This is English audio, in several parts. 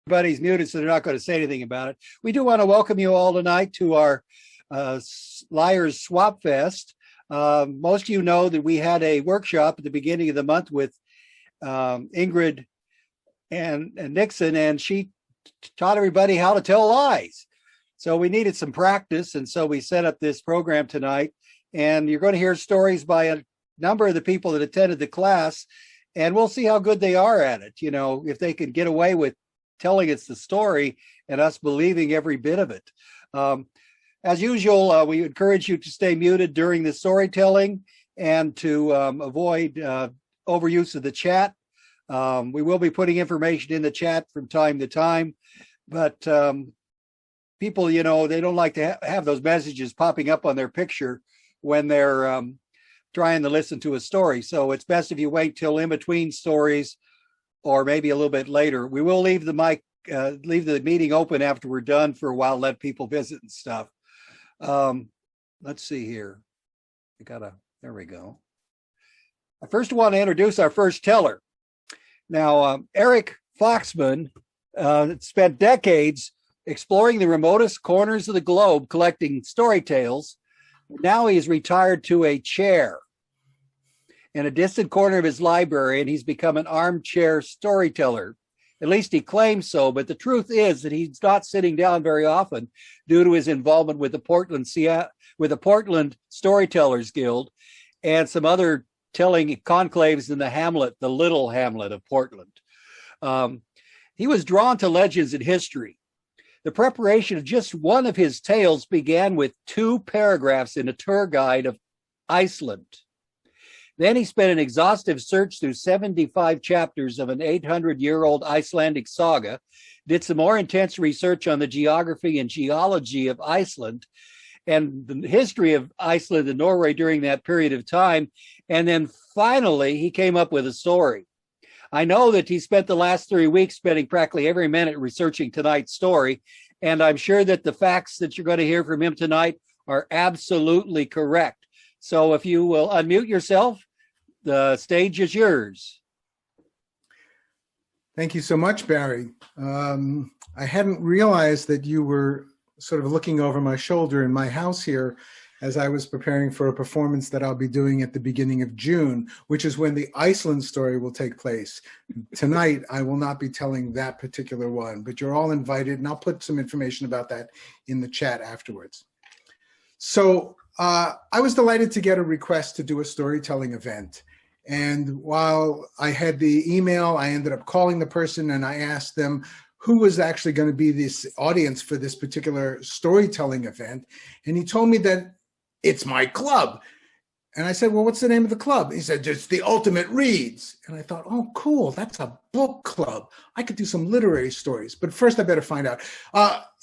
Everybody's muted, so they're not going to say anything about it. We do want to welcome you all tonight to our Liars SwapFest. Most of you know that we had a workshop at the beginning of the month with Ingrid and Nixon, and she taught everybody how to tell lies. So we needed some practice, and so we set up this program tonight. And you're going to hear stories by a number of the people that attended the class, and we'll see how good they are at it. You know, if they can get away with telling us the story and us believing every bit of it. As usual, we encourage you to stay muted during the storytelling and to avoid overuse of the chat. We will be putting information in the chat from time to time, but people, you know, they don't like to have those messages popping up on their picture when they're trying to listen to a story. So it's best if you wait till in between stories or maybe a little bit later. We will leave the mic, leave the meeting open after we're done for a while, let people visit and stuff. Let's see here. There we go. I first want to introduce our first teller. Now, Eric Foxman spent decades exploring the remotest corners of the globe, collecting story tales. Now he's retired to a chair in a distant corner of his library, and he's become an armchair storyteller. At least he claims so, but the truth is that he's not sitting down very often due to his involvement with the Portland Storytellers Guild and some other telling conclaves in the hamlet, the little hamlet of Portland. He was drawn to legends and history. The preparation of just one of his tales began with 2 paragraphs in a tour guide of Iceland. Then he spent an exhaustive search through 75 chapters of an 800-year-old Icelandic saga, did some more intense research on the geography and geology of Iceland and the history of Iceland and Norway during that period of time, and then finally he came up with a story. I know that he spent the last 3 weeks spending practically every minute researching tonight's story, and I'm sure that the facts that you're going to hear from him tonight are absolutely correct. So if you will unmute yourself, the stage is yours. Thank you so much, Barry. I hadn't realized that you were sort of looking over my shoulder in my house here as I was preparing for a performance that I'll be doing at the beginning of June, which is when the Iceland story will take place. Tonight, I will not be telling that particular one, but you're all invited, and I'll put some information about that in the chat afterwards. So I was delighted to get a request to do a storytelling event. And while I had the email, I ended up calling the person and I asked them who was actually going to be this audience for this particular storytelling event. And he told me that it's my club. And I said, well, what's the name of the club? He said, it's the Ultimate Reads. And I thought, oh, cool, that's a book club. I could do some literary stories, but first I better find out.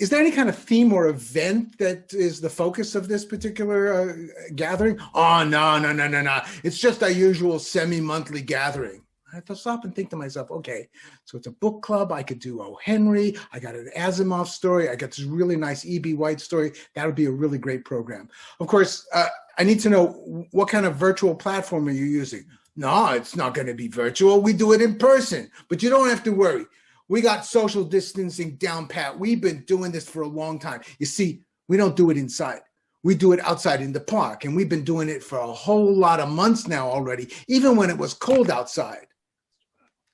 Is there any kind of theme or event that is the focus of this particular gathering? Oh, no. It's just our usual semi-monthly gathering. I have to stop and think to myself, okay, so it's a book club. I could do O. Henry. I got an Asimov story. I got this really nice E.B. White story. That would be a really great program. Of course, I need to know what kind of virtual platform are you using? No, it's not going to be virtual. We do it in person, but you don't have to worry. We got social distancing down pat. We've been doing this for a long time. You see, we don't do it inside. We do it outside in the park, and we've been doing it for a whole lot of months now already, even when it was cold outside.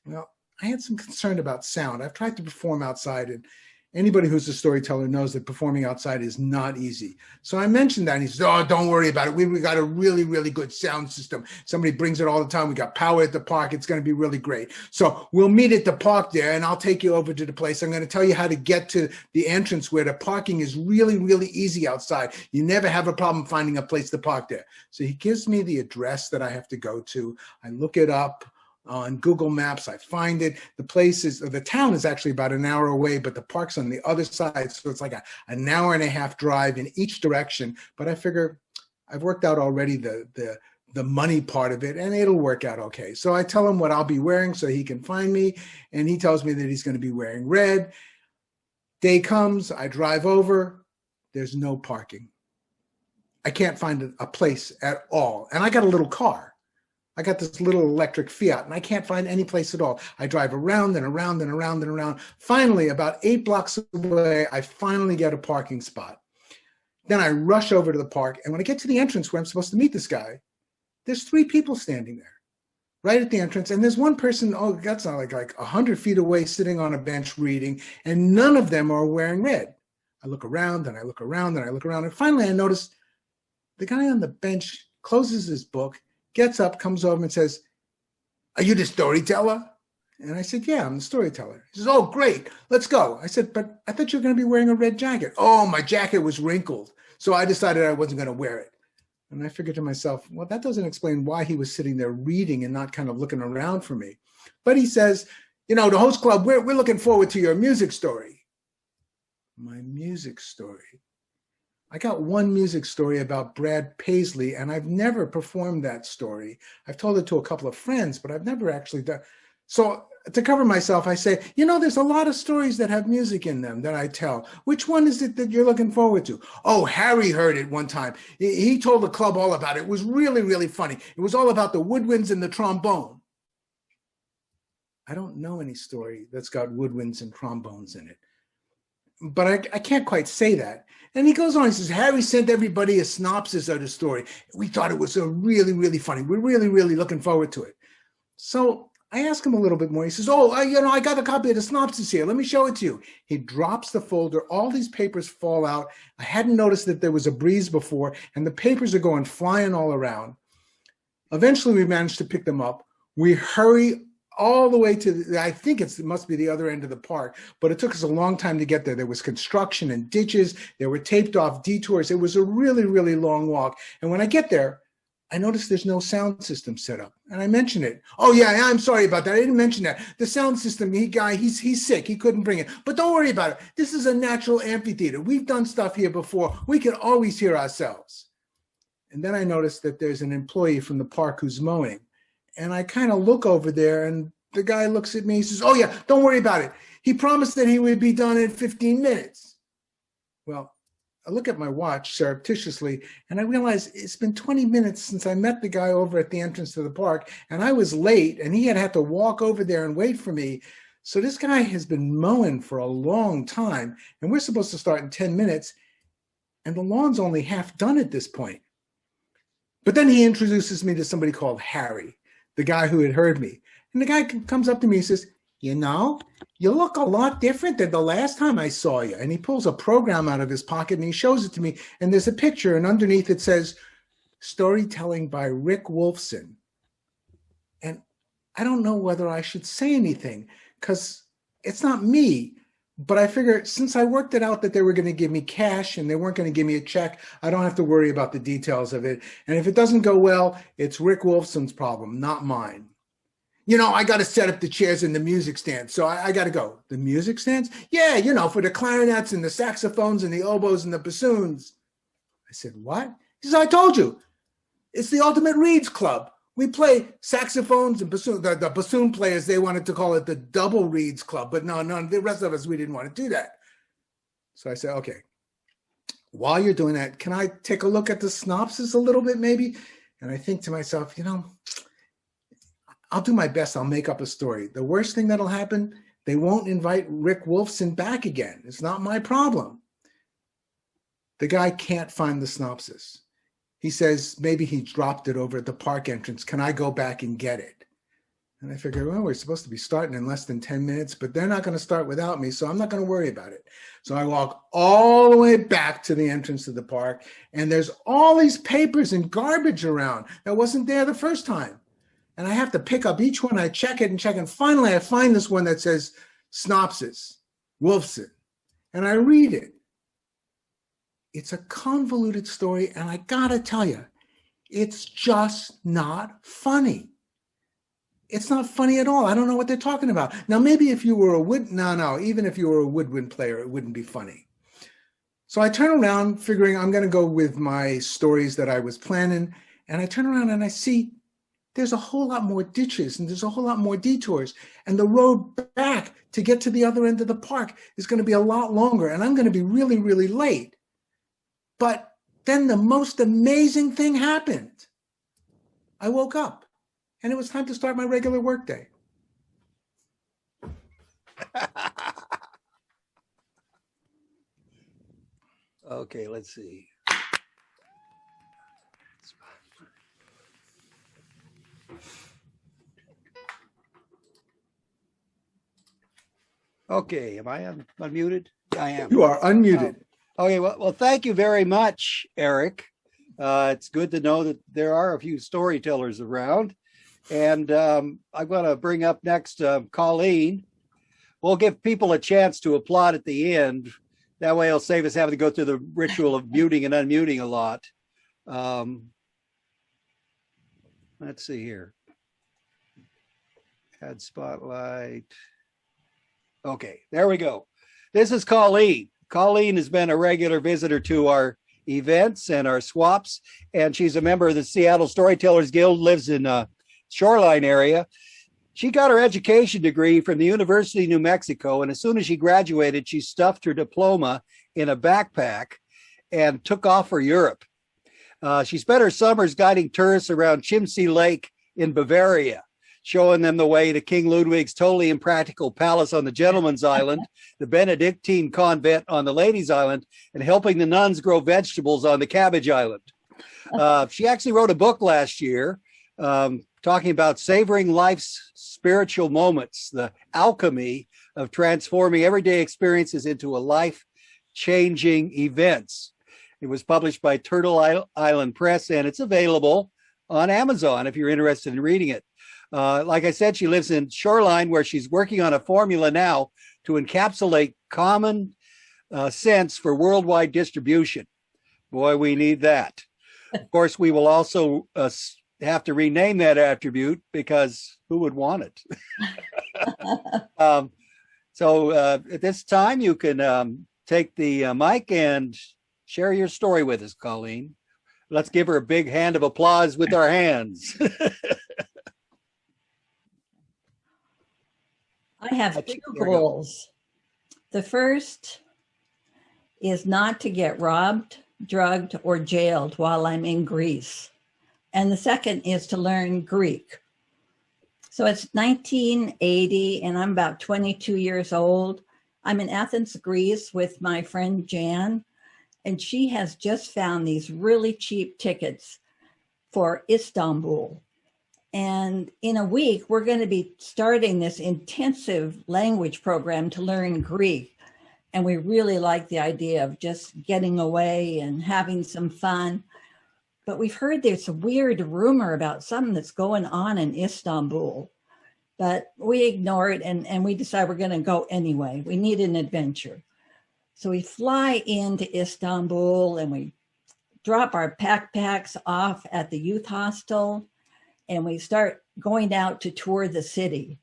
Well, I had some concern about sound. I've tried to perform outside, and anybody who's a storyteller knows that performing outside is not easy. So I mentioned that, and he says, oh, don't worry about it. We got a really, really good sound system. Somebody brings it all the time. We got power at the park. It's going to be really great. So we'll meet at the park there, and I'll take you over to the place. I'm going to tell you how to get to the entrance where the parking is really, really easy outside. You never have a problem finding a place to park there. So he gives me the address that I have to go to. I look it up on Google Maps. I find it. The town is actually about an hour away, but the park's on the other side. So it's like an hour and a half drive in each direction. But I figure I've worked out already the money part of it, and it'll work out okay. So I tell him what I'll be wearing so he can find me. And he tells me that he's going to be wearing red. Day comes, I drive over. There's no parking. I can't find a place at all. And I got a little car. I got this little electric Fiat and I can't find any place at all. I drive around and around and around and around. Finally, about 8 blocks away, I finally get a parking spot. Then I rush over to the park. And when I get to the entrance where I'm supposed to meet this guy, there's 3 people standing there right at the entrance. And there's one person, oh, that's not like 100 feet away, sitting on a bench reading, and none of them are wearing red. I look around and I look around and I look around. And finally, I notice the guy on the bench closes his book, gets up, comes over and says, "Are you the storyteller?" And I said, "Yeah, I'm the storyteller." He says, "Oh, great, let's go." I said, "But I thought you were going to be wearing a red jacket." "Oh, my jacket was wrinkled, so I decided I wasn't going to wear it." And I figured to myself, well, that doesn't explain why he was sitting there reading and not kind of looking around for me. But he says, "You know, the host club, we're looking forward to your music story." My music story. I got one music story about Brad Paisley, and I've never performed that story. I've told it to a couple of friends, but I've never actually done. So to cover myself, I say, you know, there's a lot of stories that have music in them that I tell. Which one is it that you're looking forward to? "Oh, Harry heard it one time. He told the club all about it. It was really, really funny. It was all about the woodwinds and the trombone." I don't know any story that's got woodwinds and trombones in it. But I can't quite say that. And he goes on, he says, "Harry sent everybody a synopsis of the story. We thought it was a really, really funny. We're really, really looking forward to it." So I ask him a little bit more. He says, "Oh, I got a copy of the synopsis here. Let me show it to you." He drops the folder. All these papers fall out. I hadn't noticed that there was a breeze before, and the papers are going flying all around. Eventually, we managed to pick them up. We hurry all the way to, I think it must be the other end of the park, but it took us a long time to get there. There was construction and ditches. There were taped off detours. It was a really, really long walk. And when I get there, I noticed there's no sound system set up. And I mentioned it. "Oh, yeah, I'm sorry about that. I didn't mention that. The sound system, he's sick. He couldn't bring it. But don't worry about it. This is a natural amphitheater. We've done stuff here before. We can always hear ourselves." And then I noticed that there's an employee from the park who's mowing. And I kind of look over there, and the guy looks at me. He says, "Oh, yeah, don't worry about it. He promised that he would be done in 15 minutes. Well, I look at my watch surreptitiously, and I realize it's been 20 minutes since I met the guy over at the entrance to the park, and I was late, and he had to walk over there and wait for me. So this guy has been mowing for a long time, and we're supposed to start in 10 minutes, and the lawn's only half done at this point." But then he introduces me to somebody called Harry, the guy who had heard me. And the guy comes up to me and says, "You know, you look a lot different than the last time I saw you." And he pulls a program out of his pocket and he shows it to me. And there's a picture, and underneath it says, "Storytelling by Rick Wolfson." And I don't know whether I should say anything because it's not me. But I figure since I worked it out that they were going to give me cash and they weren't going to give me a check, I don't have to worry about the details of it. And if it doesn't go well, it's Rick Wolfson's problem, not mine. "You know, I got to set up the chairs and the music stand, so I got to go." "The music stands?" "Yeah, you know, for the clarinets and the saxophones and the oboes and the bassoons." I said, "What?" He says, "I told you. It's the Ultimate Reeds Club. We play saxophones and bassoon. The bassoon players, they wanted to call it the Double Reeds Club, but no, the rest of us, we didn't want to do that." So I said, "Okay, while you're doing that, can I take a look at the synopsis a little bit maybe?" And I think to myself, you know, I'll do my best. I'll make up a story. The worst thing that'll happen, they won't invite Rick Wolfson back again. It's not my problem. The guy can't find the synopsis. He says maybe he dropped it over at the park entrance. Can I go back and get it? And I figure, well, we're supposed to be starting in less than 10 minutes, but they're not going to start without me, so I'm not going to worry about it. So I walk all the way back to the entrance of the park, and there's all these papers and garbage around that wasn't there the first time. And I have to pick up each one. I check it and check, and finally I find this one that says synopsis, Wolfson, and I read it. It's a convoluted story, and I gotta tell you, it's just not funny. It's not funny at all. I don't know what they're talking about. Now, maybe if you were even if you were a woodwind player, it wouldn't be funny. So I turn around figuring I'm going to go with my stories that I was planning. And I turn around and I see there's a whole lot more ditches and there's a whole lot more detours. And the road back to get to the other end of the park is going to be a lot longer. And I'm going to be really, really late. But then the most amazing thing happened. I woke up. and it was time to start my regular workday. Okay, let's see. Okay, am I unmuted? I am. You are unmuted. Okay, well, thank you very much, Eric. It's good to know that there are a few storytellers around. And I'm going to bring up next Colleen. We'll give people a chance to applaud at the end. That way it'll save us having to go through the ritual of muting and unmuting a lot. Let's see here. Add spotlight. Okay, there we go. This is Colleen. Colleen has been a regular visitor to our events and our swaps, and she's a member of the Seattle Storytellers Guild, lives in Shoreline area. She got her education degree from the University of New Mexico, and as soon as she graduated, she stuffed her diploma in a backpack and took off for Europe. She spent her summers guiding tourists around Chiemsee Lake in Bavaria, showing them the way to King Ludwig's totally impractical palace on the Gentleman's Island, the Benedictine convent on the Ladies' Island, and helping the nuns grow vegetables on the Cabbage Island. She actually wrote a book last year talking about savoring life's spiritual moments, the alchemy of transforming everyday experiences into a life-changing events. It was published by Turtle Island Press, and it's available on Amazon if you're interested in reading it. Like I said, she lives in Shoreline, where she's working on a formula now to encapsulate common sense for worldwide distribution. Boy, we need that. Of course, we will also have to rename that attribute, because who would want it? So at this time, you can take the mic and share your story with us, Colleen. Let's give her a big hand of applause with our hands. I have two goals. The first is not to get robbed, drugged, or jailed while I'm in Greece. And the second is to learn Greek. So it's 1980 and I'm about 22 years old. I'm in Athens, Greece with my friend Jan, and she has just found these really cheap tickets for Istanbul. And in a week, we're going to be starting this intensive language program to learn Greek. And we really like the idea of just getting away and having some fun. But we've heard there's a weird rumor about something that's going on in Istanbul. But we ignore it and we decide we're going to go anyway. We need an adventure. So we fly into Istanbul and we drop our backpacks off at the youth hostel. And we start going out to tour the city.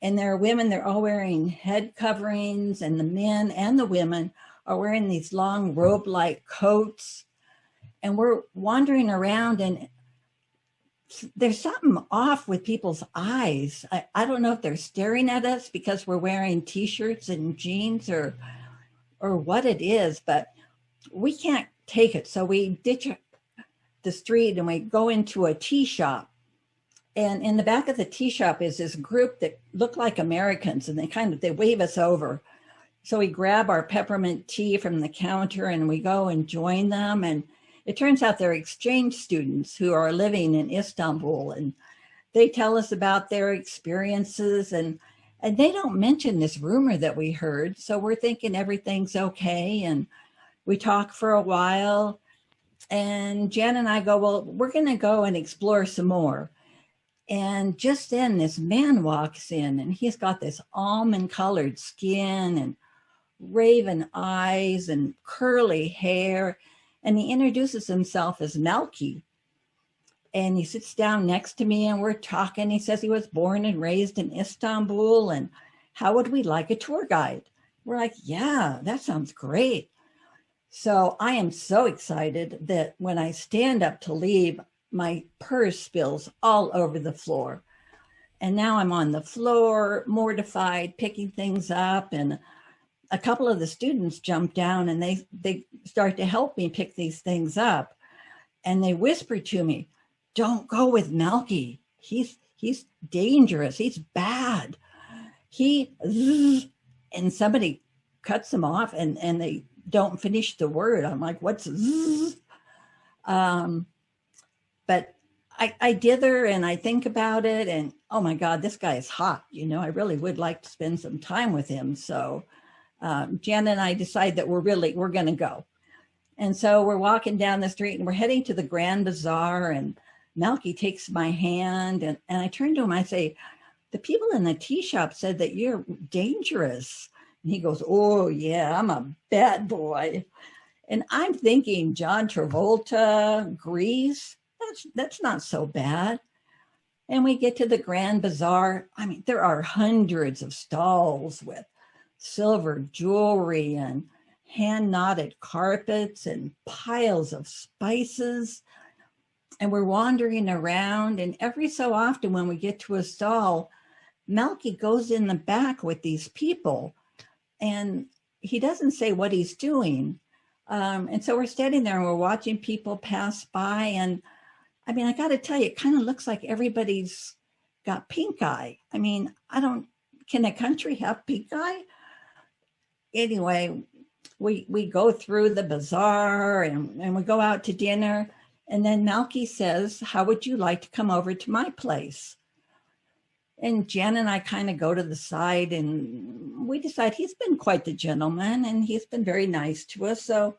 And there are women, they're all wearing head coverings, and the men and the women are wearing these long robe-like coats. And we're wandering around, and there's something off with people's eyes. I don't know if they're staring at us because we're wearing t-shirts and jeans or what it is, but we can't take it. So we ditch the street and we go into a tea shop. And in the back of the tea shop is this group that look like Americans, and they wave us over. So we grab our peppermint tea from the counter and we go and join them. And it turns out they're exchange students who are living in Istanbul, and they tell us about their experiences, and they don't mention this rumor that we heard. So we're thinking everything's okay. And we talk for a while, and Jan and I go, well, we're going to go and explore some more. And just then this man walks in, and he's got this almond colored skin and raven eyes and curly hair. And he introduces himself as Melky. And he sits down next to me and we're talking. He says he was born and raised in Istanbul, and how would we like a tour guide? We're like, yeah, that sounds great. So I am so excited that when I stand up to leave, my purse spills all over the floor. And now I'm on the floor, mortified, picking things up. And a couple of the students jump down and they start to help me pick these things up. And they whisper to me, don't go with Melky. He's He's dangerous. He's bad. And somebody cuts him off and they don't finish the word. I'm like, what's but I dither and I think about it and, oh my God, this guy is hot. You know, I really would like to spend some time with him. So Jen and I decide that we're going to go. And so we're walking down the street and we're heading to the Grand Bazaar, and Melky takes my hand and I turn to him. I say, the people in the tea shop said that you're dangerous. And he goes, oh yeah, I'm a bad boy. And I'm thinking John Travolta, Grease, that's not so bad. And we get to the Grand Bazaar. I mean, there are hundreds of stalls with silver jewelry and hand knotted carpets and piles of spices. And we're wandering around, and every so often when we get to a stall, Melky goes in the back with these people and he doesn't say what he's doing. And so we're standing there and we're watching people pass by. And I mean, I got to tell you, it kind of looks like everybody's got pink eye. I mean, can a country have pink eye? Anyway, we go through the bazaar and we go out to dinner. And then Melky says, how would you like to come over to my place? And Jen and I kind of go to the side and we decide he's been quite the gentleman and he's been very nice to us. So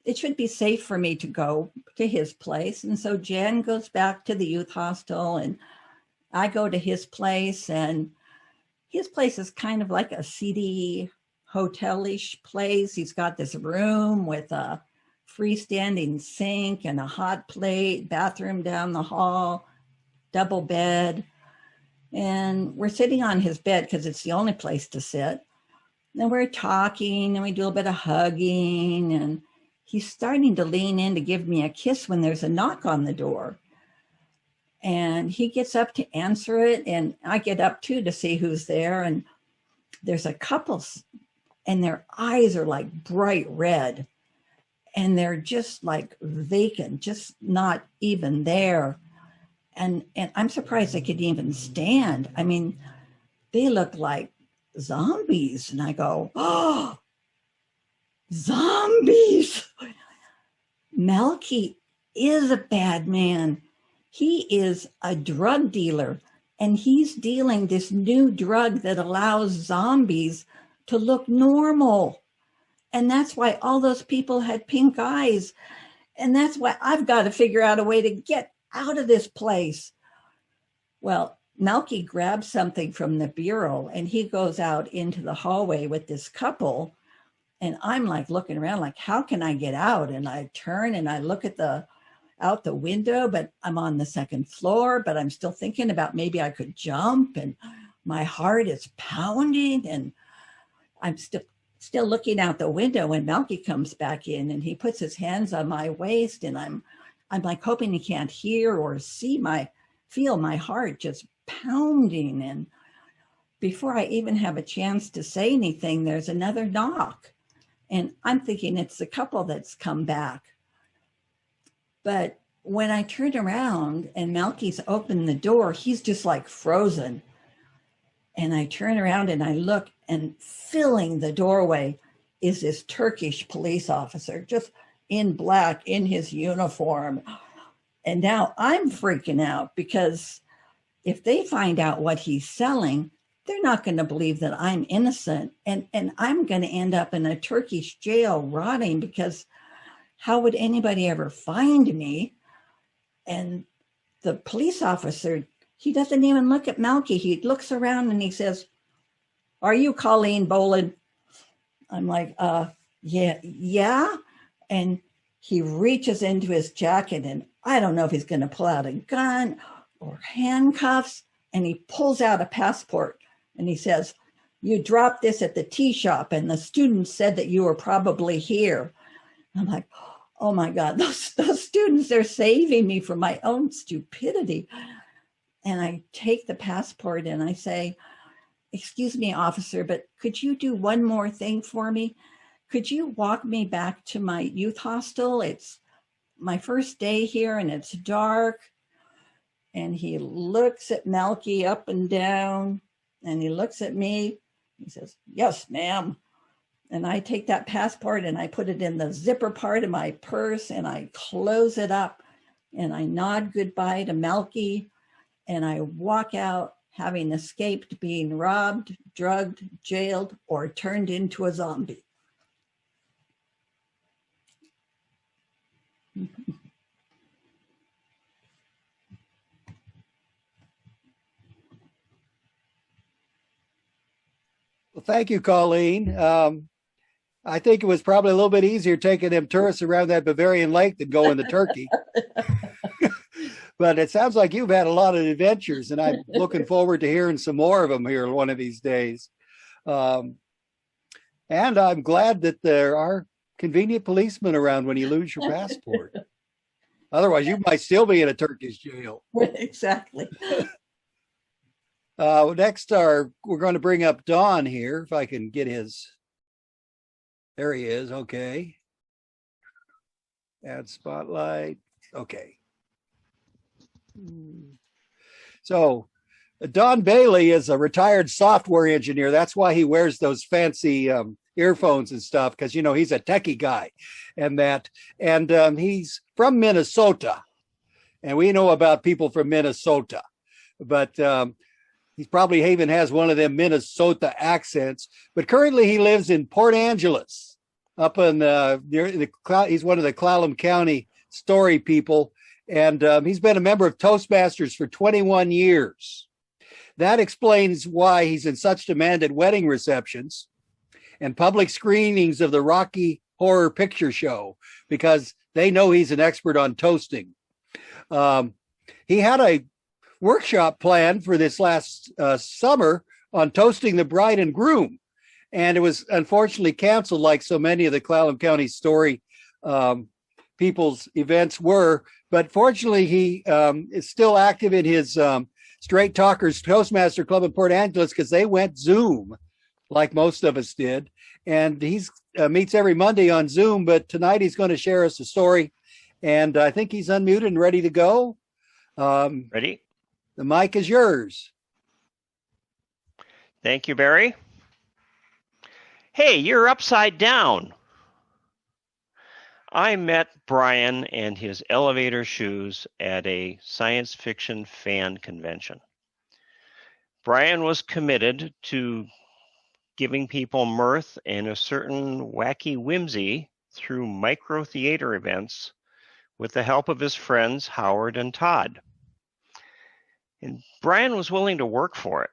it should be safe for me to go to his place. And so Jen goes back to the youth hostel and I go to his place, and his place is kind of like a seedy hotel-ish place. He's got this room with a freestanding sink and a hot plate, bathroom down the hall, double bed. And we're sitting on his bed because it's the only place to sit. And we're talking and we do a bit of hugging, and he's starting to lean in to give me a kiss when there's a knock on the door. And he gets up to answer it, and I get up too to see who's there. And there's a couple, and their eyes are like bright red. And they're just like vacant, just not even there. And I'm surprised they could even stand. I mean, they look like zombies. And I go, oh, zombies. Melky is a bad man. He is a drug dealer, and he's dealing this new drug that allows zombies to look normal. And that's why all those people had pink eyes. And that's why I've got to figure out a way to get out of this place. Well, Melky grabs something from the bureau and he goes out into the hallway with this couple. And I'm like looking around like, how can I get out? And I turn and I look at out the window, but I'm on the second floor, but I'm still thinking about maybe I could jump, and my heart is pounding, and I'm still looking out the window when Melky comes back in, and he puts his hands on my waist, and I'm like hoping he can't hear or feel my heart just pounding. And before I even have a chance to say anything, there's another knock. And I'm thinking it's the couple that's come back. But when I turn around and Melky's opened the door, he's just like frozen. And I turn around and I look, and filling the doorway is this Turkish police officer, just in black, in his uniform. And now I'm freaking out, because if they find out what he's selling, they're not going to believe that I'm innocent. And I'm going to end up in a Turkish jail rotting, because how would anybody ever find me? And the police officer, he doesn't even look at Melky. He looks around and he says, "Are you Colleen Boland?" I'm like, yeah. And he reaches into his jacket, and I don't know if he's going to pull out a gun or handcuffs. And he pulls out a passport and he says, "You dropped this at the tea shop and the students said that you were probably here." I'm like, oh my God, those students, they're saving me from my own stupidity. And I take the passport and I say, "Excuse me, officer, but could you do one more thing for me? Could you walk me back to my youth hostel? It's my first day here and it's dark." And he looks at Melky up and down, and he looks at me. He says, "Yes, ma'am." And I take that passport and I put it in the zipper part of my purse and I close it up and I nod goodbye to Melky and I walk out, having escaped being robbed, drugged, jailed, or turned into a zombie. Well, thank you, Colleen. I think it was probably a little bit easier taking them tourists around that Bavarian lake than going to Turkey. But it sounds like you've had a lot of adventures, and I'm looking forward to hearing some more of them here one of these days. And I'm glad that there are convenient policemen around when you lose your passport. Otherwise, you might still be in a Turkish jail. Exactly. Next, we're going to bring up Don here, if I can get his. There he is. Okay. Add spotlight. Okay. So Don Bailey is a retired software engineer. That's why he wears those fancy earphones and stuff, because, you know, he's a techie guy and he's from Minnesota. And we know about people from Minnesota, but he probably even has one of them Minnesota accents. But currently he lives in Port Angeles, up in he's one of the Clallam County story people. And he's been a member of Toastmasters for 21 years. That explains why he's in such demand at wedding receptions and public screenings of the Rocky Horror Picture Show, because they know he's an expert on toasting. He had a workshop planned for this last summer on toasting the bride and groom, and it was unfortunately canceled, like so many of the Clallam County story people's events were. But fortunately, he is still active in his Straight Talkers Toastmaster Club in Port Angeles, because they went Zoom, like most of us did. And he's meets every Monday on Zoom, but tonight he's going to share us a story. And I think he's unmuted and ready to go. Ready? The mic is yours. Thank you, Barry. Hey, you're upside down. I met Brian and his elevator shoes at a science fiction fan convention. Brian was committed to giving people mirth and a certain wacky whimsy through micro theater events with the help of his friends Howard and Todd. And Brian was willing to work for it.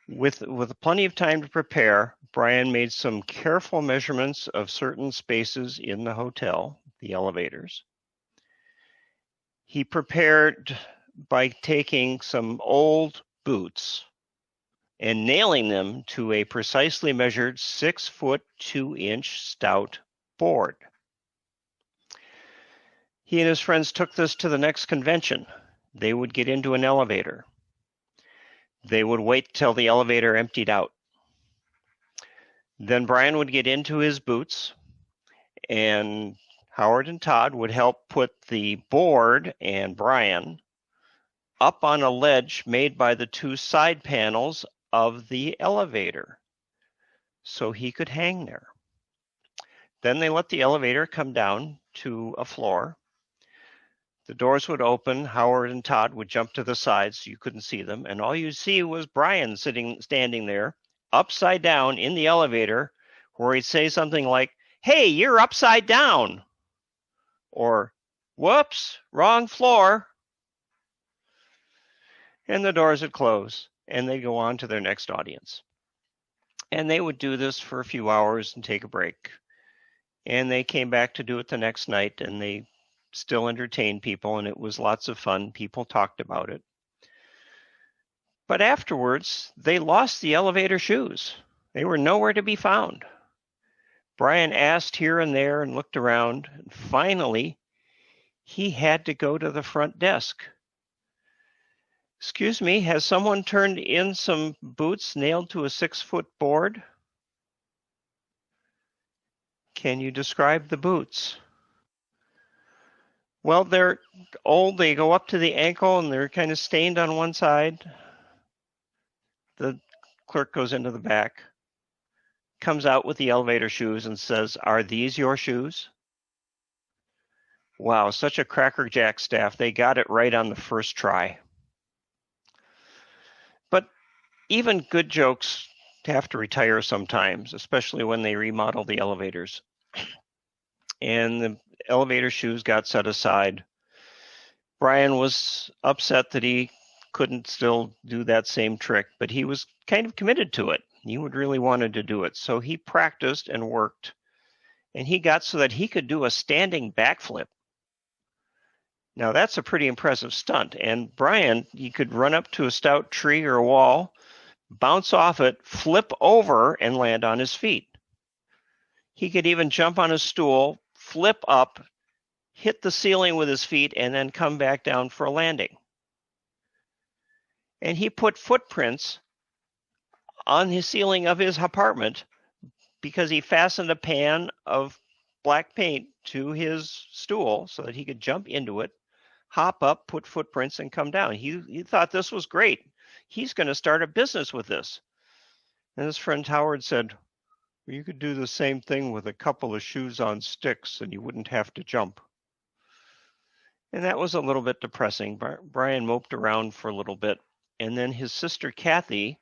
With plenty of time to prepare, Brian made some careful measurements of certain spaces in the hotel, the elevators. He prepared by taking some old boots and nailing them to a precisely measured 6-foot 2-inch stout board. He and his friends took this to the next convention. They would get into an elevator. They would wait till the elevator emptied out. Then Brian would get into his boots, and Howard and Todd would help put the board and Brian up on a ledge made by the two side panels of the elevator so he could hang there. Then they let the elevator come down to a floor. The doors would open, Howard and Todd would jump to the sides so you couldn't see them, and all you'd see was Brian standing there, upside down in the elevator, where he'd say something like, "Hey, you're upside down," or "Whoops, wrong floor." And the doors would close, and they'd go on to their next audience. And they would do this for a few hours and take a break. And they came back to do it the next night, and they still entertained people, and it was lots of fun. People talked about it. But afterwards, they lost the elevator shoes. They were nowhere to be found. Brian asked here and there and looked around, and finally, he had to go to the front desk. "Excuse me, has someone turned in some boots nailed to a 6-foot board? Can you describe the boots?" Well, they're old. They go up to the ankle and they're kind of stained on one side. The clerk goes into the back, comes out with the elevator shoes and says, "Are these your shoes?" Wow, such a crackerjack staff. They got it right on the first try. But even good jokes have to retire sometimes, especially when they remodel the elevators. And the elevator shoes got set aside. Brian was upset that he couldn't still do that same trick, but he was kind of committed to it. He would really wanted to do it. So he practiced and worked, and he got so that he could do a standing backflip. Now that's a pretty impressive stunt. And Brian, he could run up to a stout tree or a wall, bounce off it, flip over, and land on his feet. He could even jump on a stool, flip up, hit the ceiling with his feet, and then come back down for a landing. And he put footprints on the ceiling of his apartment because he fastened a pan of black paint to his stool so that he could jump into it, hop up, put footprints, and come down. He thought this was great. He's going to start a business with this. And his friend Howard said, "Well, you could do the same thing with a couple of shoes on sticks and you wouldn't have to jump." And that was a little bit depressing. Brian moped around for a little bit. And then his sister Kathy,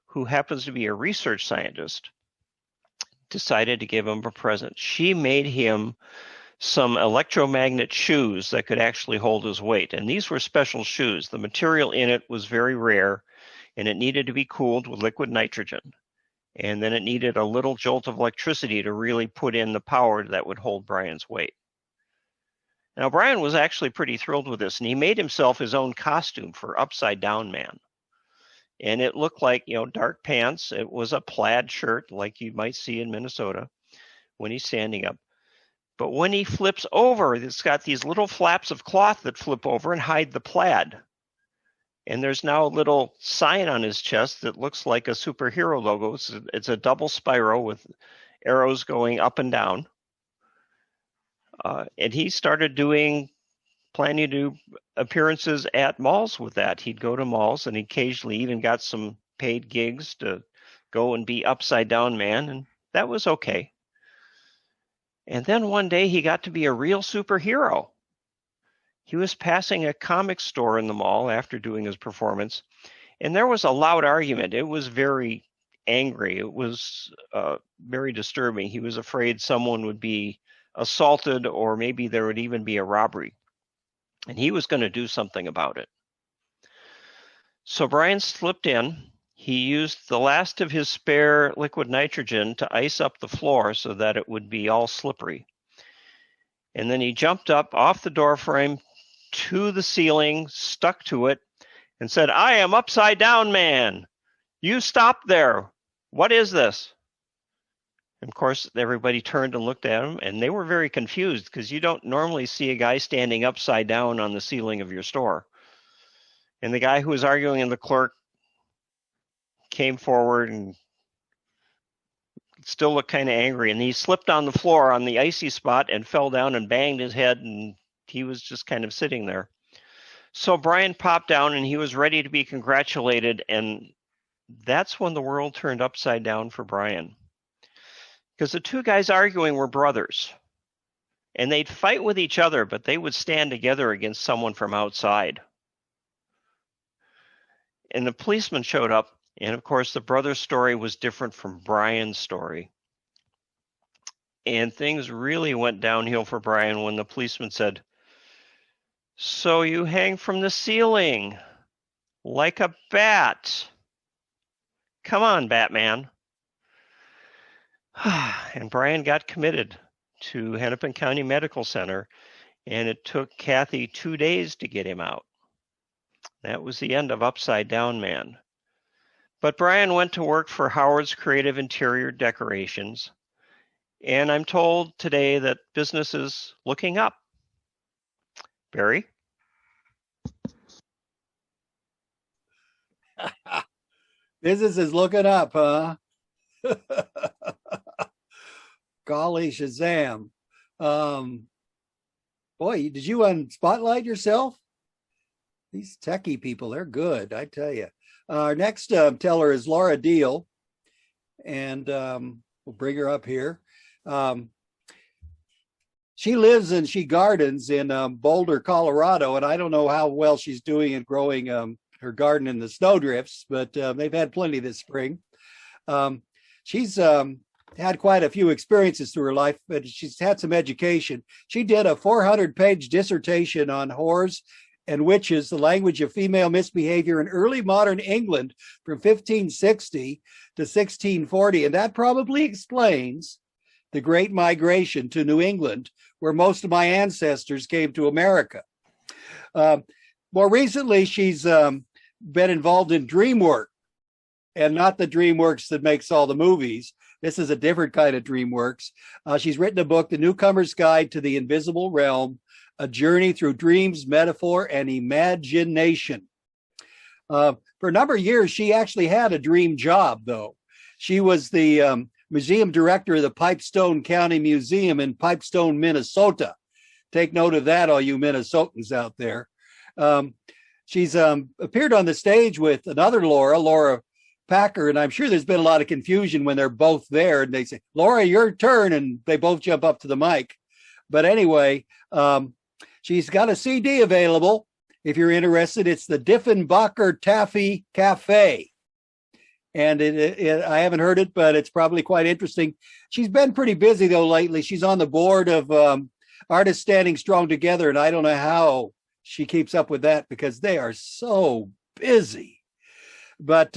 who happens to be a research scientist, decided to give him a present. She made him some electromagnet shoes that could actually hold his weight. And these were special shoes. The material in it was very rare, and it needed to be cooled with liquid nitrogen. And then it needed a little jolt of electricity to really put in the power that would hold Brian's weight. Now, Brian was actually pretty thrilled with this, and he made himself his own costume for Upside Down Man. And it looked like, dark pants. It was a plaid shirt like you might see in Minnesota when he's standing up. But when he flips over, it's got these little flaps of cloth that flip over and hide the plaid. And there's now a little sign on his chest that looks like a superhero logo. It's a double spiral with arrows going up and down. And he started planning to do appearances at malls with that. He'd go to malls and occasionally even got some paid gigs to go and be Upside Down Man, and that was okay. And then one day he got to be a real superhero. He was passing a comic store in the mall after doing his performance, and there was a loud argument. It was very angry. It was very disturbing. He was afraid someone would be assaulted, or maybe there would even be a robbery. And he was going to do something about it. So Brian slipped in. He used the last of his spare liquid nitrogen to ice up the floor so that it would be all slippery. And then he jumped up off the door frame to the ceiling, stuck to it, and said, "I am Upside Down Man. You stop there. What is this?" And of course, everybody turned and looked at him, and they were very confused because you don't normally see a guy standing upside down on the ceiling of your store. And the guy who was arguing in the clerk came forward and still looked kind of angry. And he slipped on the floor on the icy spot and fell down and banged his head, and he was just kind of sitting there. So Brian popped down, and he was ready to be congratulated. And that's when the world turned upside down for Brian. Because the two guys arguing were brothers, and they'd fight with each other, but they would stand together against someone from outside. And the policeman showed up, and of course the brother's story was different from Brian's story. And things really went downhill for Brian when the policeman said, "So you hang from the ceiling like a bat. Come on, Batman." And Brian got committed to Hennepin County Medical Center, and it took Kathy 2 days to get him out. That was the end of Upside Down Man. But Brian went to work for Howard's Creative Interior Decorations, and I'm told today that business is looking up. Barry? Business is looking up, huh? Golly Shazam. Boy, did you spotlight yourself? These techie people, they're good, I tell you. Our next teller is Laura Deal, and we'll bring her up here. She lives and she gardens in Boulder, Colorado, and I don't know how well she's doing in growing her garden in the snowdrifts, but they've had plenty this spring. She's had quite a few experiences through her life, but she's had some education. She did a 400-page dissertation on whores and witches, the language of female misbehavior in early modern England from 1560 to 1640. And that probably explains the Great Migration to New England, where most of my ancestors came to America. More recently, she's been involved in dream work, and not the DreamWorks that makes all the movies. This is a different kind of DreamWorks. She's written a book, The Newcomer's Guide to the Invisible Realm, A Journey Through Dreams, Metaphor, and Imagination. For a number of years, she actually had a dream job, though. She was the museum director of the Pipestone County Museum in Pipestone, Minnesota. Take note of that, all you Minnesotans out there. She's appeared on the stage with another Laura Packer, and I'm sure there's been a lot of confusion when they're both there and they say, Laura, your turn, and they both jump up to the mic. But anyway, she's got a CD available. If you're interested, it's the Diffenbacher Taffy Cafe. And I haven't heard it, but it's probably quite interesting. She's been pretty busy, though, lately. She's on the board of Artists Standing Strong Together, and I don't know how she keeps up with that because they are so busy. But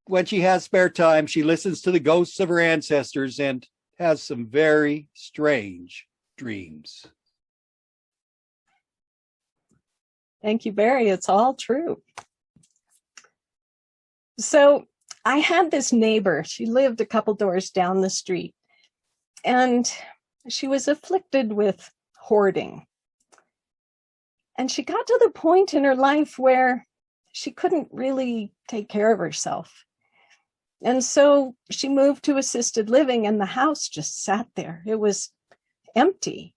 when she has spare time, she listens to the ghosts of her ancestors and has some very strange dreams. Thank you, Barry. It's all true. So I had this neighbor. She lived a couple doors down the street, and she was afflicted with hoarding. And she got to the point in her life where she couldn't really take care of herself. And so she moved to assisted living, and the house just sat there. It was empty.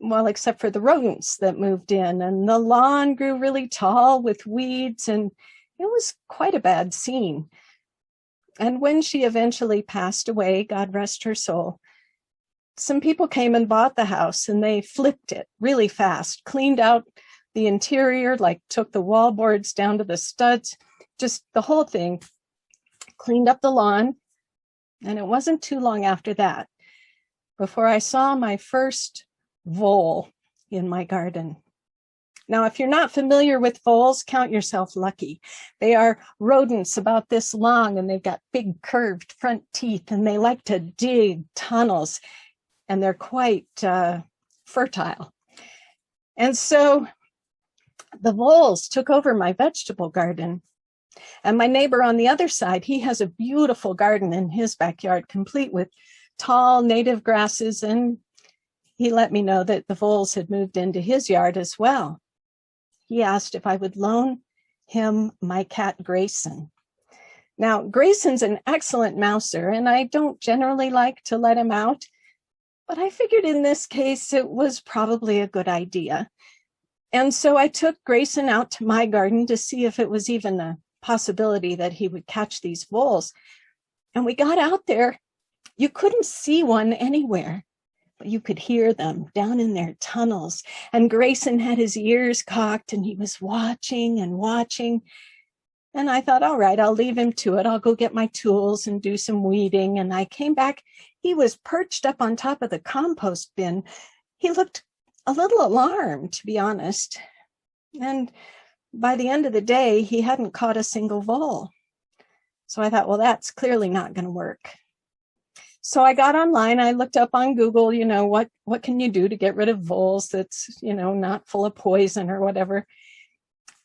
Well, except for the rodents that moved in, and the lawn grew really tall with weeds, and it was quite a bad scene. And when she eventually passed away, God rest her soul, some people came and bought the house, and they flipped it really fast, cleaned out the interior, like took the wall boards down to the studs, just the whole thing, cleaned up the lawn. And it wasn't too long after that before I saw my first vole in my garden. Now, if you're not familiar with voles, count yourself lucky. They are rodents about this long, and they've got big curved front teeth, and they like to dig tunnels, and they're quite fertile. And so the voles took over my vegetable garden. And my neighbor on the other side, he has a beautiful garden in his backyard, complete with tall native grasses, and he let me know that the voles had moved into his yard as well. He asked if I would loan him my cat, Grayson. Now, Grayson's an excellent mouser, and I don't generally like to let him out, but I figured in this case it was probably a good idea. And so I took Grayson out to my garden to see if it was even a possibility that he would catch these voles. And we got out there. You couldn't see one anywhere, but you could hear them down in their tunnels. And Grayson had his ears cocked, and he was watching and watching. And I thought, all right, I'll leave him to it. I'll go get my tools and do some weeding. And I came back. He was perched up on top of the compost bin. He looked a little alarmed, to be honest. And by the end of the day, he hadn't caught a single vole. So I thought, well, that's clearly not going to work. So I got online. I looked up on Google, what can you do to get rid of voles that's, not full of poison or whatever.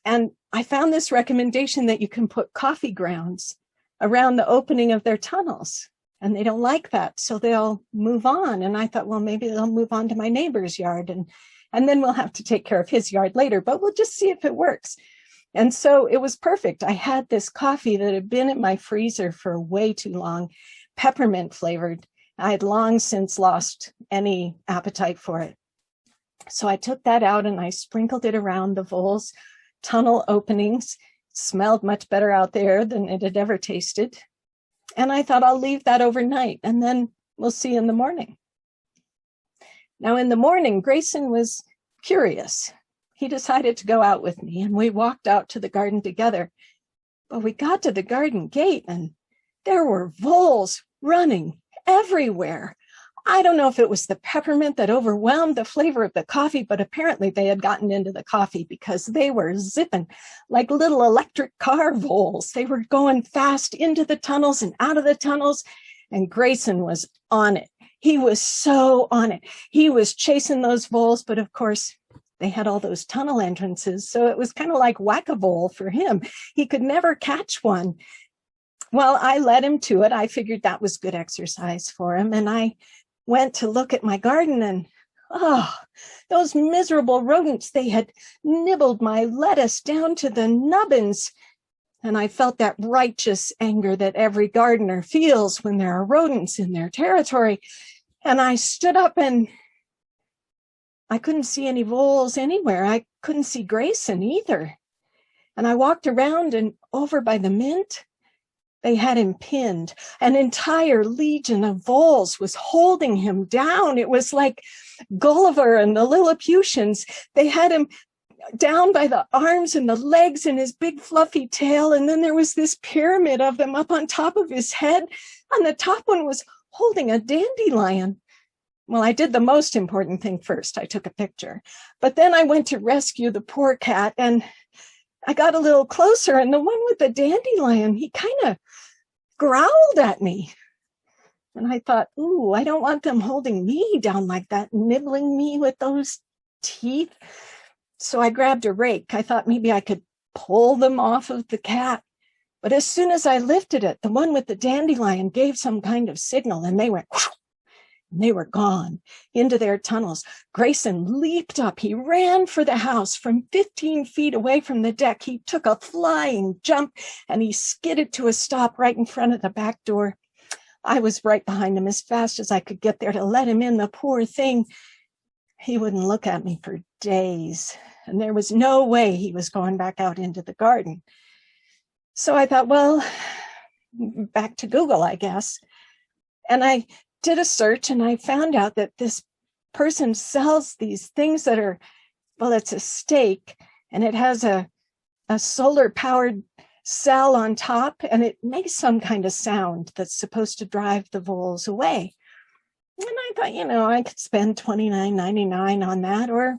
And I found this recommendation that you can put coffee grounds around the opening of their tunnels. And they don't like that, so they'll move on. And I thought, well, maybe they'll move on to my neighbor's yard, and then we'll have to take care of his yard later, but we'll just see if it works. And so it was perfect. I had this coffee that had been in my freezer for way too long, peppermint flavored. I had long since lost any appetite for it. So I took that out and I sprinkled it around the vole's tunnel openings. It smelled much better out there than it had ever tasted. And I thought I'll leave that overnight and then we'll see in the morning. Now in the morning, Grayson was curious. He decided to go out with me and we walked out to the garden together. But we got to the garden gate and there were voles running everywhere. I don't know if it was the peppermint that overwhelmed the flavor of the coffee, but apparently they had gotten into the coffee because they were zipping like little electric car voles. They were going fast into the tunnels and out of the tunnels, and Grayson was on it. He was so on it. He was chasing those voles, but of course, they had all those tunnel entrances, so it was kind of like whack-a-mole for him. He could never catch one. Well, I led him to it. I figured that was good exercise for him, and I went to look at my garden and, oh, those miserable rodents, they had nibbled my lettuce down to the nubbins. And I felt that righteous anger that every gardener feels when there are rodents in their territory. And I stood up and I couldn't see any voles anywhere. I couldn't see Grayson either. And I walked around and over by the mint. They had him pinned. An entire legion of voles was holding him down. It was like Gulliver and the Lilliputians. They had him down by the arms and the legs and his big fluffy tail. And then there was this pyramid of them up on top of his head. And the top one was holding a dandelion. Well, I did the most important thing first. I took a picture. But then I went to rescue the poor cat and I got a little closer, and the one with the dandelion, he kind of growled at me. And I thought, ooh, I don't want them holding me down like that, nibbling me with those teeth. So I grabbed a rake. I thought maybe I could pull them off of the cat. But as soon as I lifted it, the one with the dandelion gave some kind of signal, and they went whoosh, and they were gone into their tunnels. Grayson leaped up. He ran for the house from 15 feet away from the deck. He took a flying jump and he skidded to a stop right in front of the back door. I was right behind him as fast as I could get there to let him in. The poor thing, he wouldn't look at me for days. And there was no way he was going back out into the garden. So I thought, well, back to Google, I guess. And I did a search and I found out that this person sells these things that are, well, it's a stake and it has a solar powered cell on top and it makes some kind of sound that's supposed to drive the voles away. And I thought, I could spend $29.99 on that, or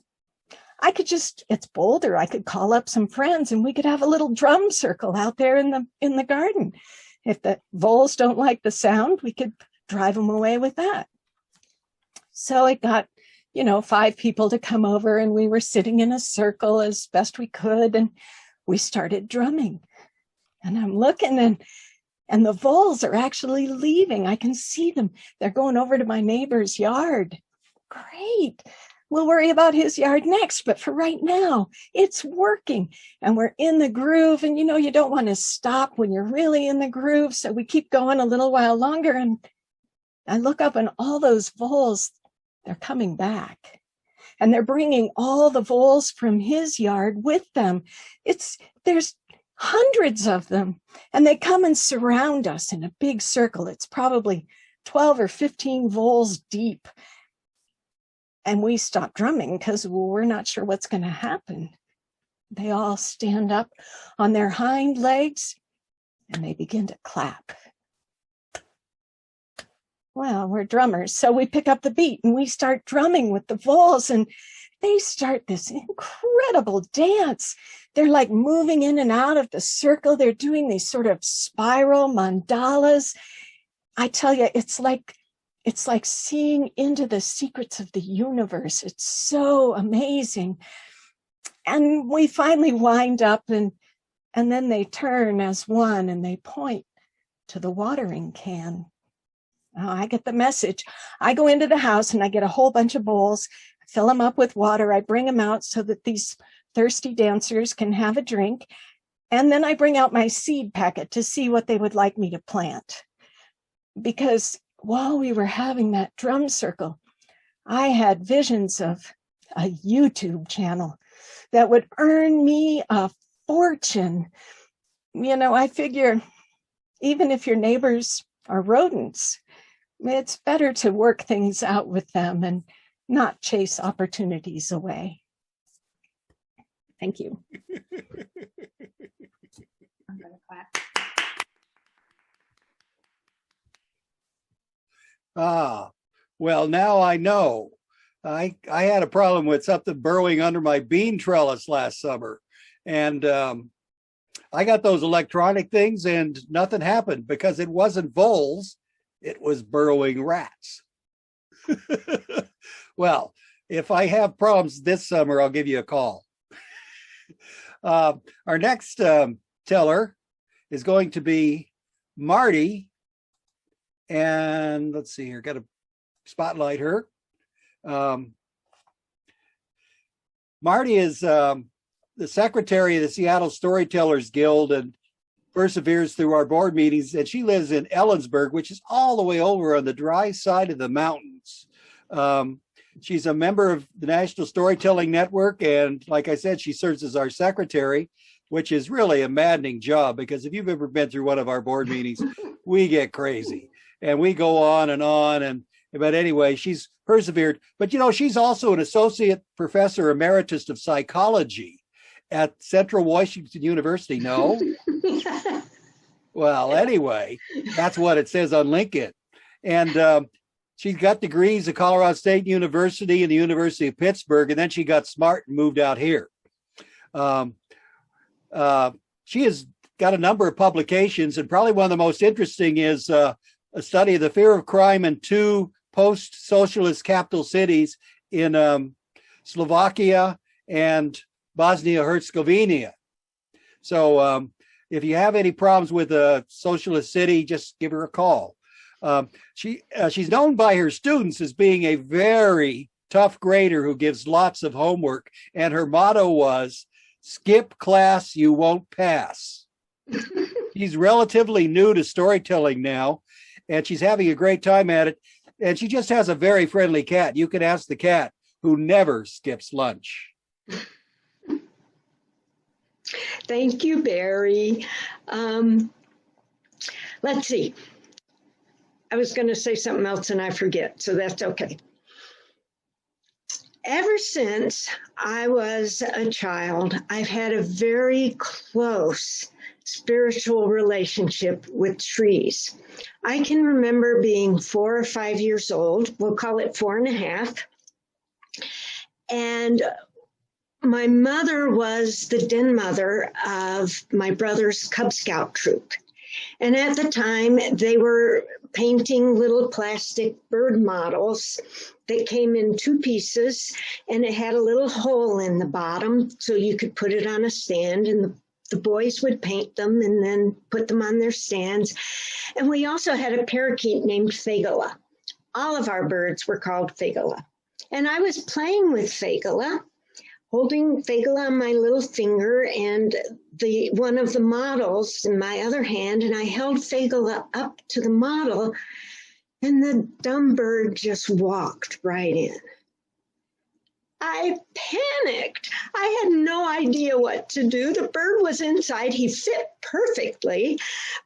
I could just, it's Boulder, I could call up some friends and we could have a little drum circle out there in the garden. If the voles don't like the sound, we could drive them away with that. So it got, 5 people to come over and we were sitting in a circle as best we could and we started drumming. And I'm looking and the voles are actually leaving. I can see them. They're going over to my neighbor's yard. Great. We'll worry about his yard next, but for right now, it's working and we're in the groove. And you don't want to stop when you're really in the groove. So we keep going a little while longer and I look up and all those voles, they're coming back and they're bringing all the voles from his yard with them. There's hundreds of them and they come and surround us in a big circle. It's probably 12 or 15 voles deep. And we stop drumming because we're not sure what's going to happen. They all stand up on their hind legs and they begin to clap. Well, we're drummers, so we pick up the beat and we start drumming with the voles and they start this incredible dance. They're like moving in and out of the circle. They're doing these sort of spiral mandalas. I tell you, it's like seeing into the secrets of the universe. It's so amazing. And we finally wind up and then they turn as one and they point to the watering can. Oh, I get the message. I go into the house and I get a whole bunch of bowls, fill them up with water. I bring them out so that these thirsty dancers can have a drink. And then I bring out my seed packet to see what they would like me to plant. Because while we were having that drum circle, I had visions of a YouTube channel that would earn me a fortune. You know, I figure even if your neighbors are rodents, it's better to work things out with them and not chase opportunities away. Thank you. I'm going to clap. Ah, well, now I know. I had a problem with something burrowing under my bean trellis last summer. And I got those electronic things and nothing happened because it wasn't voles, it was burrowing rats. Well, if I have problems this summer, I'll give you a call. Our next teller is going to be Marty. And let's see here, got to spotlight her. Marty is the secretary of the Seattle Storytellers Guild and perseveres through our board meetings. And she lives in Ellensburg, which is all the way over on the dry side of the mountains. She's a member of the National Storytelling Network. And like I said, she serves as our secretary, which is really a maddening job because if you've ever been through one of our board meetings, we get crazy and we go on and on. But anyway, she's persevered. But, you know, she's also an associate professor emeritus of psychology at Central Washington University. No? Well, anyway, that's what it says on LinkedIn. And she's got degrees at Colorado State University and the University of Pittsburgh. And then she got smart and moved out here. She has got a number of publications, and probably one of the most interesting is a study of the fear of crime in two post-socialist capital cities in Slovakia and Bosnia-Herzegovina. So if you have any problems with a socialist city, just give her a call. She's known by her students as being a very tough grader who gives lots of homework, and her motto was, skip class, you won't pass. She's relatively new to storytelling now, and she's having a great time at it. And she just has a very friendly cat. You can ask the cat, who never skips lunch. Thank you, Barry. Let's see. I was going to say something else and I forget, so that's okay. Ever since I was a child, I've had a very close spiritual relationship with trees. I can remember being 4 or 5 years old, we'll call it 4.5. And my mother was the den mother of my brother's Cub Scout troop. And at the time, they were painting little plastic bird models that came in 2 pieces, and it had a little hole in the bottom so you could put it on a stand, and the boys would paint them and then put them on their stands. And we also had a parakeet named Fagala. All of our birds were called Fagala. And I was playing with Fagala, holding Fagala on my little finger and one of the models in my other hand, and I held Fagala up to the model, and the dumb bird just walked right in. I panicked. I had no idea what to do. The bird was inside. He fit perfectly,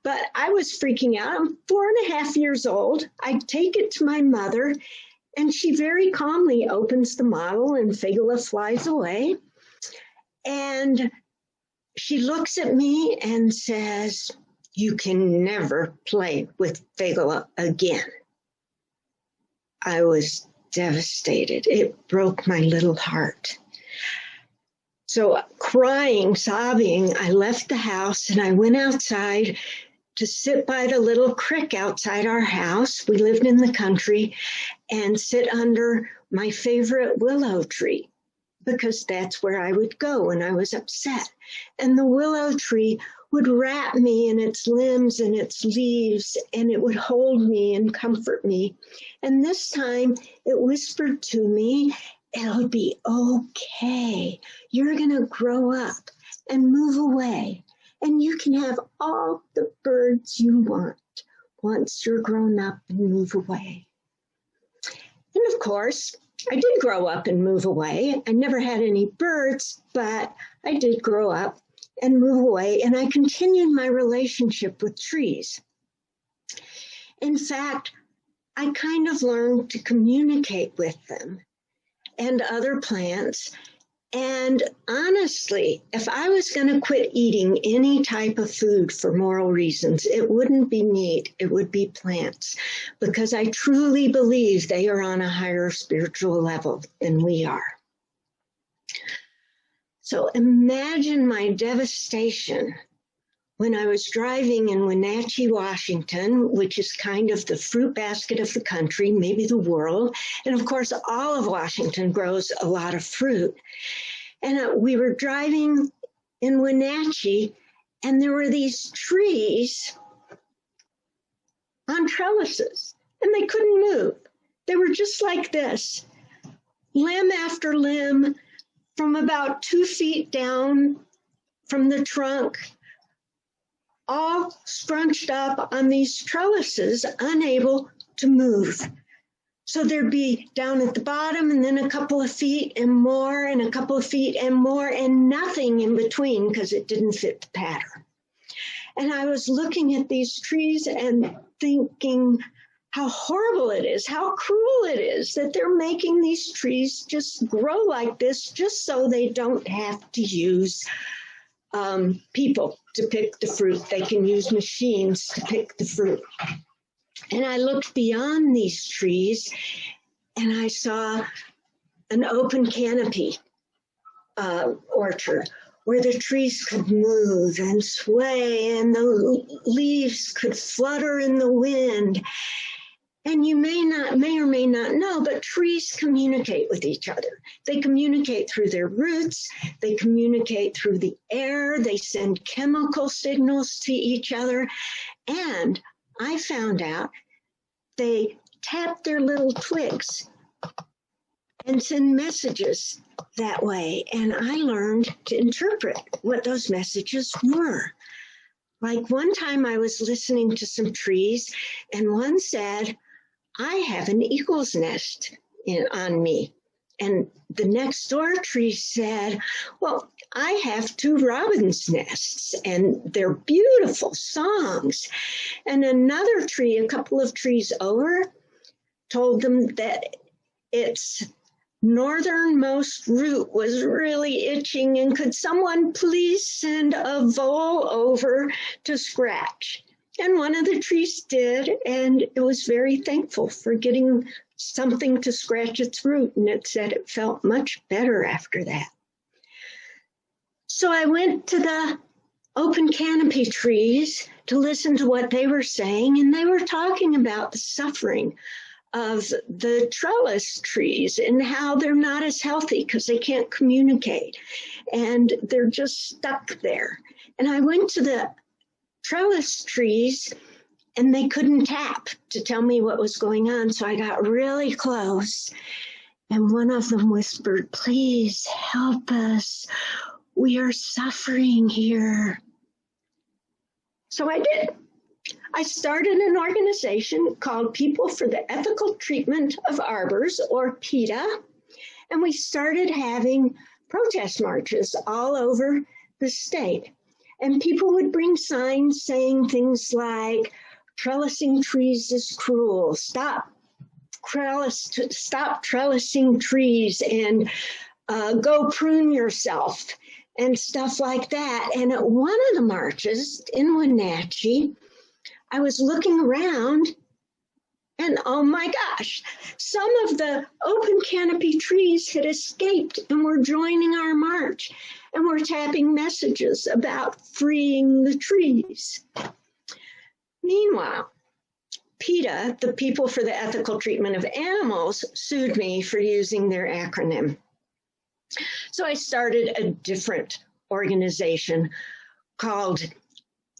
but I was freaking out. I'm 4.5 years old. I take it to my mother, and she very calmly opens the model, and Fagala flies away. And she looks at me and says, "You can never play with Fagala again." I was devastated. It broke my little heart. So crying, sobbing, I left the house and I went outside to sit by the little creek outside our house. We lived in the country, and sit under my favorite willow tree, because that's where I would go when I was upset. And the willow tree would wrap me in its limbs and its leaves, and it would hold me and comfort me. And this time it whispered to me, "It'll be okay. You're going to grow up and move away, and you can have all the birds you want once you're grown up and move away." And of course, I did grow up and move away. I never had any birds, but I did grow up and move away, and I continued my relationship with trees. In fact, I kind of learned to communicate with them and other plants. And honestly, if I was going to quit eating any type of food for moral reasons, it wouldn't be meat, it would be plants, because I truly believe they are on a higher spiritual level than we are. So imagine my devastation when I was driving in Wenatchee, Washington, which is kind of the fruit basket of the country, maybe the world. And of course, all of Washington grows a lot of fruit. And we were driving in Wenatchee, and there were these trees on trellises, and they couldn't move. They were just like this, limb after limb, from about 2 feet down from the trunk, all scrunched up on these trellises, unable to move. So there'd be down at the bottom, and then a couple of feet and more, and a couple of feet and more, and nothing in between because it didn't fit the pattern. And I was looking at these trees and thinking how horrible it is, how cruel it is that they're making these trees just grow like this just so they don't have to use people to pick the fruit. They can use machines to pick the fruit. And I looked beyond these trees, and I saw an open canopy orchard where the trees could move and sway, and the leaves could flutter in the wind. And you may or may not know, but trees communicate with each other. They communicate through their roots. They communicate through the air. They send chemical signals to each other. And I found out they tap their little twigs and send messages that way. And I learned to interpret what those messages were. Like one time I was listening to some trees, and one said, "I have an eagle's nest on me." And the next door tree said, "Well, I have 2 robin's nests, and they're beautiful songs." And another tree, a couple of trees over, told them that its northernmost root was really itching, and could someone please send a vole over to scratch? And one of the trees did, and it was very thankful for getting something to scratch its root, and it said it felt much better after that. So I went to the open canopy trees to listen to what they were saying, and they were talking about the suffering of the trellis trees and how they're not as healthy because they can't communicate, and they're just stuck there. And I went to the trellis trees, and they couldn't tap to tell me what was going on. So I got really close, and one of them whispered, "Please help us. We are suffering here." So I did. I started an organization called People for the Ethical Treatment of Arbors, or PETA, and we started having protest marches all over the state. And people would bring signs saying things like, "Trellising trees is cruel. Stop trellising trees, and go prune yourself," and stuff like that. And at one of the marches in Wenatchee, I was looking around, and oh my gosh, some of the open canopy trees had escaped and were joining our march, and were tapping messages about freeing the trees. Meanwhile, PETA, the People for the Ethical Treatment of Animals, sued me for using their acronym. So I started a different organization called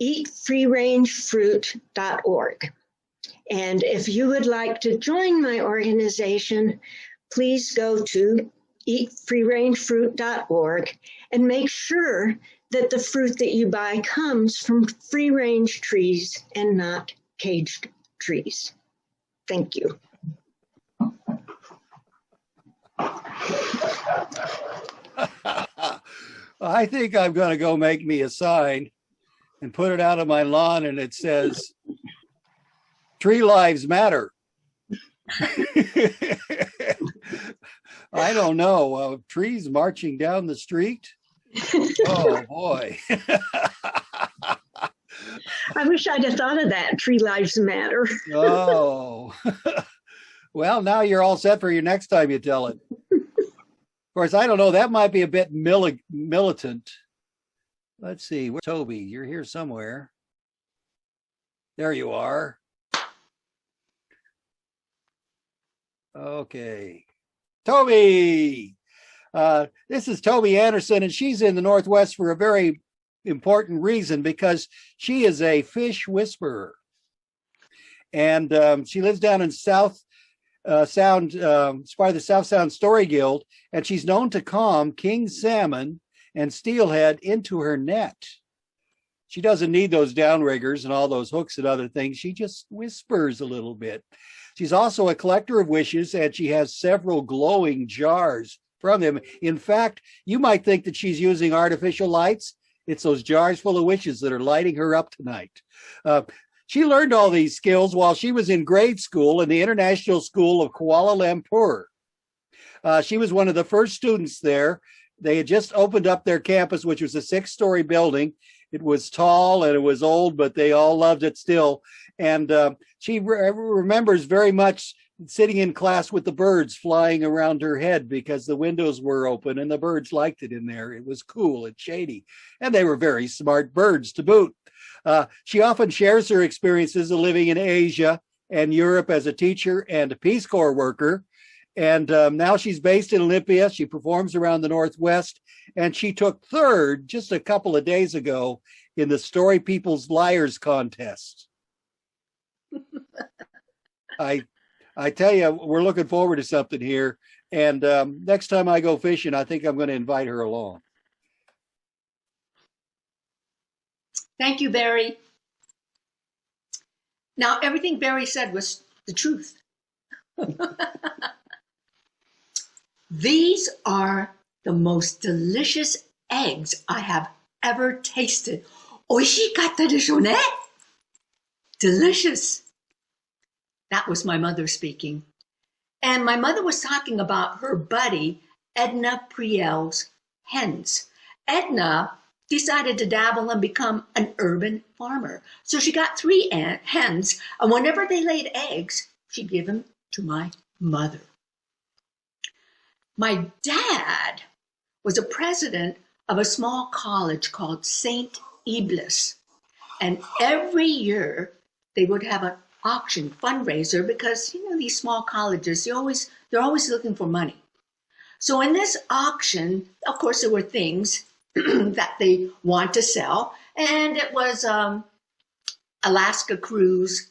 eatfreerangefruit.org. And if you would like to join my organization, please go to eatfreerangefruit.org and make sure that the fruit that you buy comes from free-range trees and not caged trees. Thank you. I think I'm going to go make me a sign and put it out on my lawn, and it says, "Tree lives matter." I don't know. Trees marching down the street. Oh boy. I wish I'd have thought of that. Tree lives matter. Oh. Well, now you're all set for your next time you tell it. Of course, I don't know. That might be a bit militant. Let's see. Where's Toby? You're here somewhere. There you are. Okay. Toby! This is Toby Anderson, and she's in the Northwest for a very important reason, because she is a fish whisperer. And she lives down in South Sound, it's part of the South Sound Story Guild, and she's known to calm king salmon and steelhead into her net. She doesn't need those downriggers and all those hooks and other things. She just whispers a little bit. She's also a collector of wishes, and she has several glowing jars from them. In fact, you might think that she's using artificial lights. It's those jars full of wishes that are lighting her up tonight. She learned all these skills while she was in grade school in the International School of Kuala Lumpur. She was one of the first students there. They had just opened up their campus, which was a 6-story building. It was tall and it was old, but they all loved it still. And she remembers very much sitting in class with the birds flying around her head, because the windows were open and the birds liked it in there. It was cool and shady, and they were very smart birds to boot. She often shares her experiences of living in Asia and Europe as a teacher and a Peace Corps worker. And now she's based in Olympia. She performs around the Northwest, and she took third just a couple of days ago in the Story People's Liars contest. I tell you, we're looking forward to something here. And next time I go fishing, I think I'm going to invite her along. Thank you, Barry. Now, everything Barry said was the truth. These are the most delicious eggs I have ever tasted. Oishikatta desho ne? Delicious. That was my mother speaking. And my mother was talking about her buddy, Edna Priel's hens. Edna decided to dabble and become an urban farmer. So she got 3 hens, and whenever they laid eggs, she'd give them to my mother. My dad was a president of a small college called St. Iblis. And every year they would have an auction fundraiser, because, you know, these small colleges, they're always looking for money. So in this auction, of course, there were things that they want to sell. And it was Alaska cruise,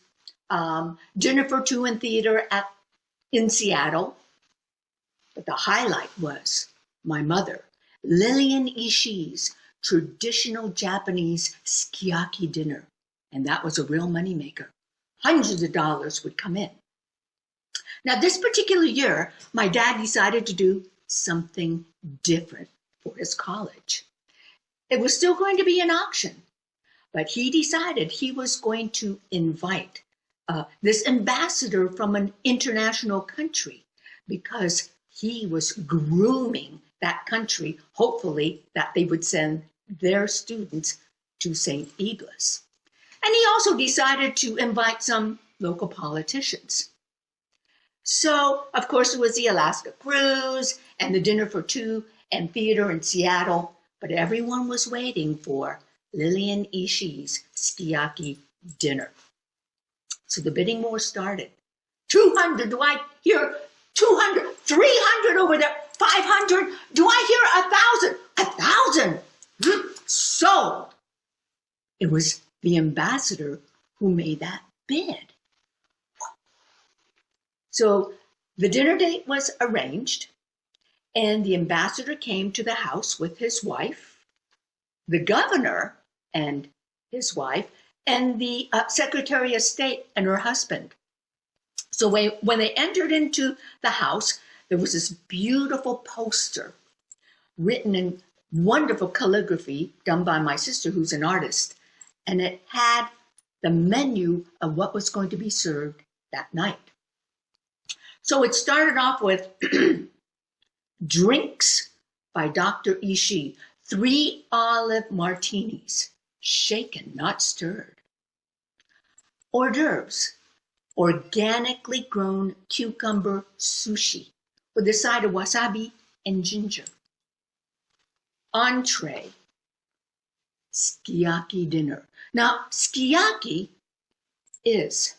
dinner for 2 in theater in Seattle. But the highlight was my mother, Lillian Ishii's traditional Japanese sukiyaki dinner. And that was a real moneymaker. Hundreds of dollars would come in. Now, this particular year, my dad decided to do something different for his college. It was still going to be an auction, but he decided he was going to invite this ambassador from an international country, because he was grooming that country, hopefully that they would send their students to St. Iblis. And he also decided to invite some local politicians. So, of course, it was the Alaska cruise and the dinner for 2 and theater in Seattle, but everyone was waiting for Lillian Ishii's sukiyaki dinner. So the bidding war started. 200, do I hear 200, 300 over there, 500, do I hear 1,000? 1,000 sold. It was the ambassador who made that bid. So the dinner date was arranged, and the ambassador came to the house with his wife, the governor and his wife, and the Secretary of State and her husband. So when they entered into the house, there was this beautiful poster written in wonderful calligraphy done by my sister, who's an artist. And it had the menu of what was going to be served that night. So it started off with drinks by Dr. Ishii, 3 olive martinis, shaken, not stirred. Hors d'oeuvres, organically grown cucumber sushi with a side of wasabi and ginger. Entree, sukiyaki dinner. Now, sukiyaki is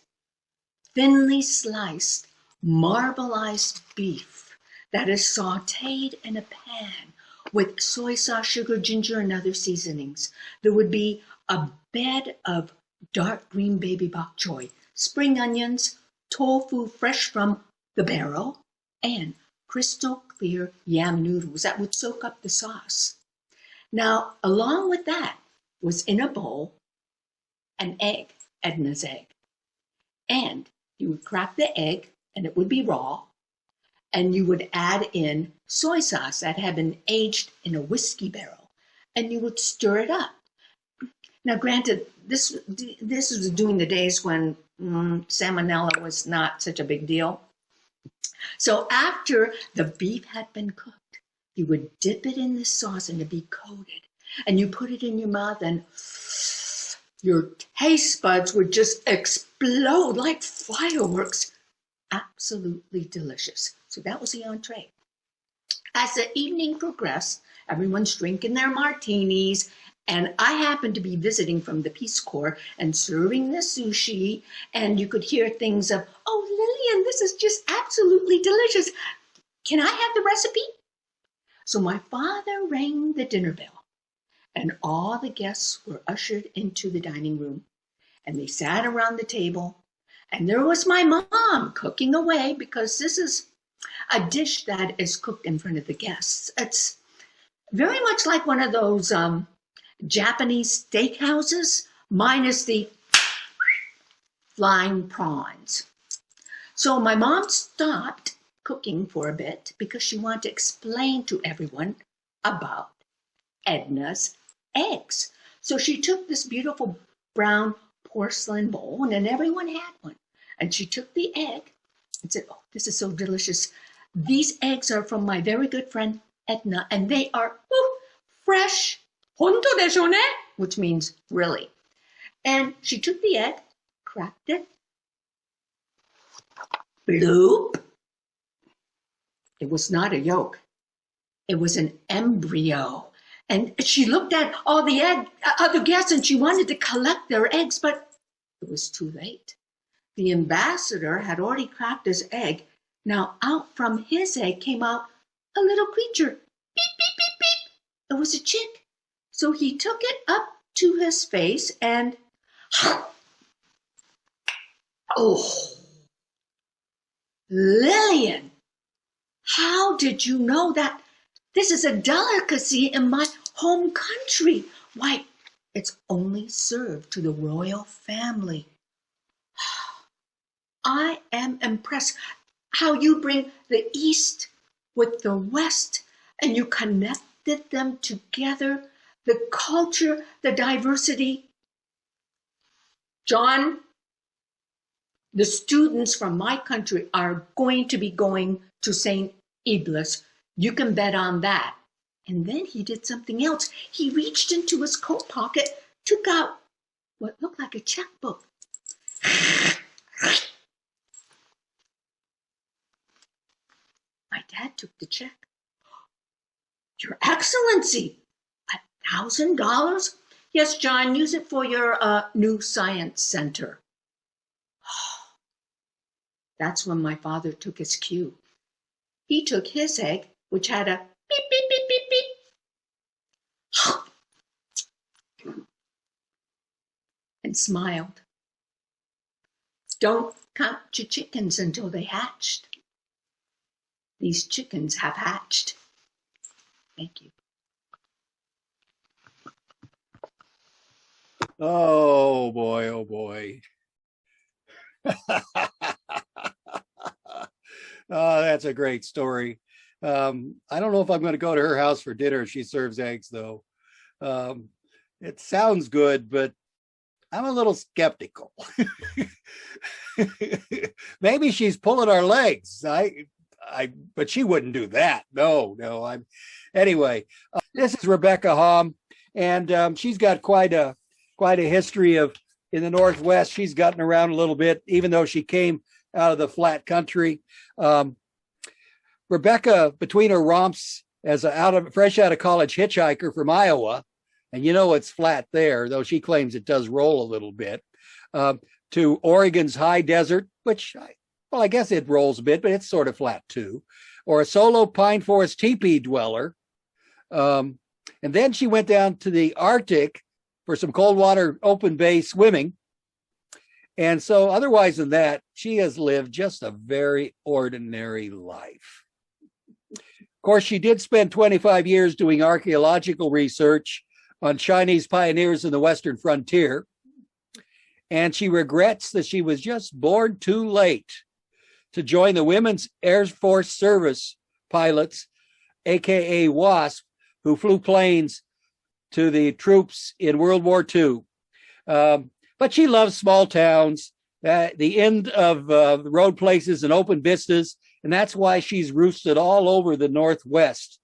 thinly sliced, marbleized beef that is sauteed in a pan with soy sauce, sugar, ginger, and other seasonings. There would be a bed of dark green baby bok choy, spring onions, tofu fresh from the barrel, and crystal clear yam noodles that would soak up the sauce. Now, along with that was in a bowl an egg, Edna's egg. And you would crack the egg, and it would be raw, and you would add in soy sauce that had been aged in a whiskey barrel, and you would stir it up. Now, granted, this was during the days when salmonella was not such a big deal. So after the beef had been cooked, you would dip it in the sauce and it'd be coated. And you put it in your mouth and your taste buds would just explode like fireworks. Absolutely delicious. So that was the entree. As the evening progressed, everyone's drinking their martinis, and I happened to be visiting from the Peace Corps and serving the sushi, and you could hear things of, "Oh, Lillian, this is just absolutely delicious. Can I have the recipe?" So my father rang the dinner bell, and all the guests were ushered into the dining room, and they sat around the table, and there was my mom cooking away, because this is a dish that is cooked in front of the guests. It's very much like one of those Japanese steakhouses, minus the flying prawns. So my mom stopped cooking for a bit because she wanted to explain to everyone about Edna's eggs. So she took this beautiful brown porcelain bowl, and then everyone had one. And she took the egg and said, "Oh, this is so delicious. These eggs are from my very good friend Edna, and they are fresh, honto desho ne?" Which means really. And she took the egg, cracked it, bloop. It was not a yolk. It was an embryo. And she looked at all the other guests, and she wanted to collect their eggs, but it was too late. The ambassador had already cracked his egg. Now out from his egg came out a little creature. Beep, beep, beep, beep. It was a chick. So he took it up to his face and, oh, Lillian, how did you know that this is a delicacy in my home country? Why, it's only served to the royal family. I am impressed how you bring the East with the West and you connected them together, the culture, the diversity. John, the students from my country are going to be going to St. Iblis. You can bet on that. And then he did something else. He reached into his coat pocket, took out what looked like a checkbook. My dad took the check. "Your Excellency, $1,000? Yes, John, use it for your new science center." That's when my father took his cue. He took his egg, which had a beep, beep, beep, beep, beep, and smiled. "Don't count your chickens until they hatched. These chickens have hatched." Thank you. Oh boy, oh boy. That's a great story. I don't know if I'm going to go to her house for dinner if she serves eggs, though. It sounds good, but I'm a little skeptical. Maybe she's pulling our legs. But she wouldn't do that. No. Anyway. This is Rebecca Hom, and she's got quite a history of in the Northwest. She's gotten around a little bit, even though she came out of the flat country. Rebecca, between her romps as fresh out of college hitchhiker from Iowa, and it's flat there, though she claims it does roll a little bit, to Oregon's high desert, which, I guess it rolls a bit, but it's sort of flat too, or a solo pine forest teepee dweller. And then she went down to the Arctic for some cold water open bay swimming. And so otherwise than that, she has lived just a very ordinary life. Of course, she did spend 25 years doing archaeological research on Chinese pioneers in the Western frontier. And she regrets that she was just born too late to join the Women's Air Force Service pilots, AKA WASP, who flew planes to the troops in World War II. But she loves small towns, the end of the road places and open vistas, and that's why she's roosted all over the Northwest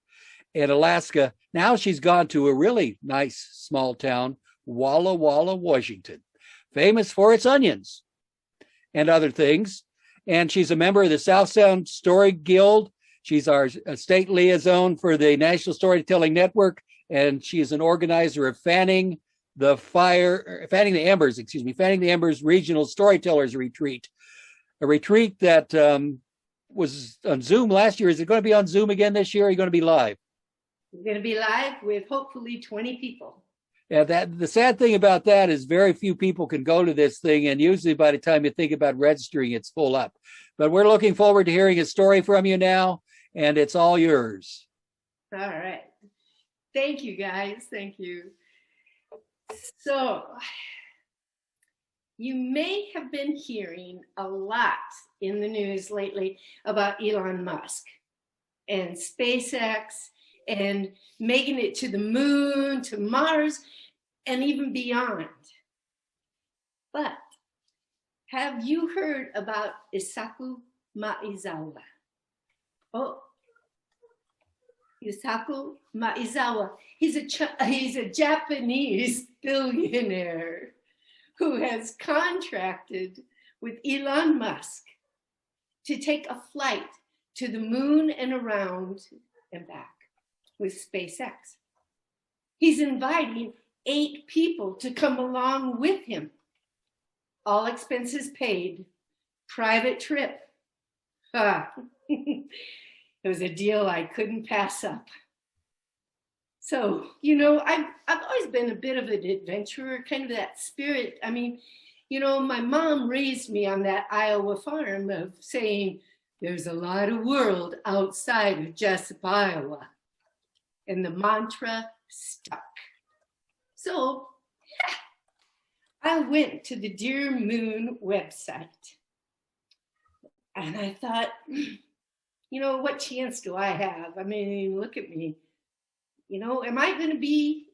and Alaska. Now she's gone to a really nice small town, Walla Walla, Washington, famous for its onions and other things. And she's a member of the South Sound Story Guild. She's our state liaison for the National Storytelling Network, and she is an organizer of Fanning the Embers Regional Storytellers Retreat, a retreat that was on Zoom last year. Is it going to be on Zoom again this year? Or are you going to be live? We're going to be live with hopefully 20 people. Yeah, the sad thing about that is very few people can go to this thing, and usually by the time you think about registering, it's full up. But we're looking forward to hearing a story from you now, and it's all yours. All right. Thank you, guys. Thank you. So, you may have been hearing a lot in the news lately about Elon Musk and SpaceX and making it to the moon, to Mars, and even beyond. But have you heard about Isaku Maezawa? Oh, Isaku Maezawa. He's a Japanese billionaire who has contracted with Elon Musk to take a flight to the moon and around and back with SpaceX. He's inviting 8 people to come along with him. All expenses paid, private trip. It was a deal I couldn't pass up. So, I've always been a bit of an adventurer, kind of that spirit. I mean, my mom raised me on that Iowa farm of saying, there's a lot of world outside of Jessup, Iowa. And the mantra stuck. So, I went to the Dear Moon website. And I thought, what chance do I have? I mean, look at me. Am I going to be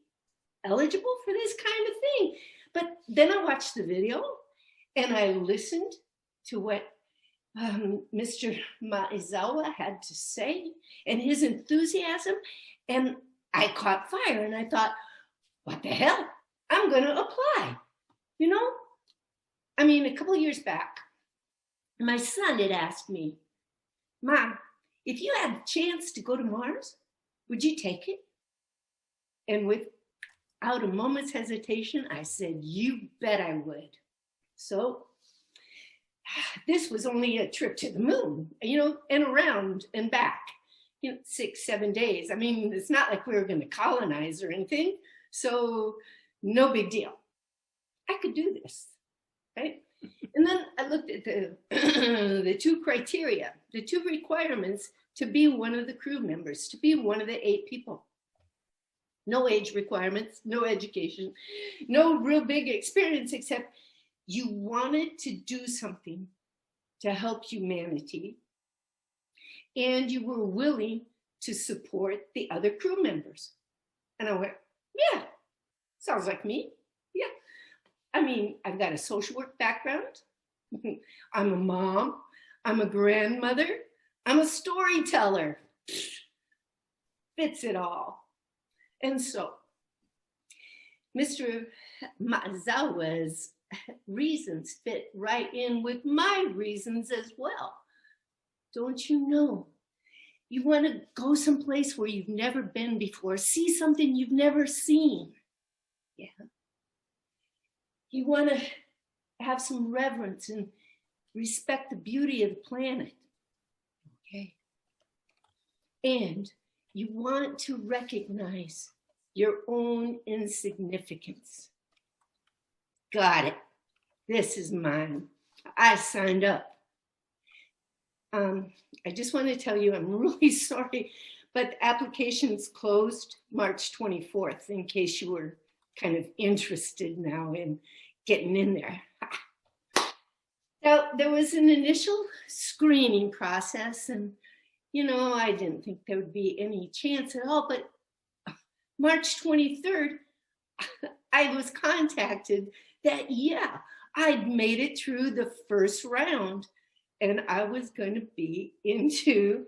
eligible for this kind of thing? But then I watched the video and I listened to what Mr. Maezawa had to say and his enthusiasm. And I caught fire and I thought, what the hell? I'm going to apply. A couple of years back, my son had asked me, Mom, if you had a chance to go to Mars, would you take it? And without a moment's hesitation, I said, you bet I would. So this was only a trip to the moon, and around and back, 6-7 days. I mean, it's not like we were going to colonize or anything. So no big deal. I could do this, right? And then I looked at the 2 criteria, the 2 requirements to be one of the crew members, to be one of the 8 people. No age requirements, no education, no real big experience, except you wanted to do something to help humanity and you were willing to support the other crew members. And I went, yeah, sounds like me. Yeah. I mean, I've got a social work background. I'm a mom. I'm a grandmother. I'm a storyteller. Fits it all. And so Mr. Maezawa's reasons fit right in with my reasons as well. Don't you know? You want to go someplace where you've never been before, see something you've never seen. Yeah. You want to have some reverence and respect the beauty of the planet. Okay. And you want to recognize your own insignificance. Got it. This is mine. I signed up. I just want to tell you, I'm really sorry, but the application's closed March 24th, in case you were kind of interested now in getting in there. Now, there was an initial screening process, and, you know, I didn't think there would be any chance at all, but March 23rd, I was contacted that, yeah, I'd made it through the first round, and I was going to be into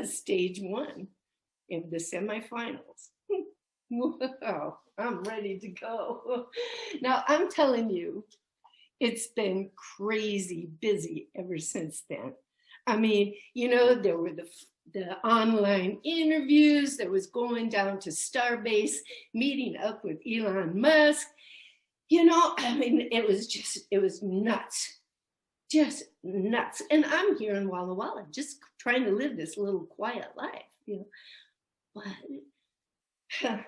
stage 1 in the semifinals. Wow, I'm ready to go. Now, I'm telling you, it's been crazy busy ever since then. I mean, you know, there were the online interviews, there was going down to Starbase, meeting up with Elon Musk. You know, I mean, it was nuts. Just nuts. And I'm here in Walla Walla, just trying to live this little quiet life, you know. But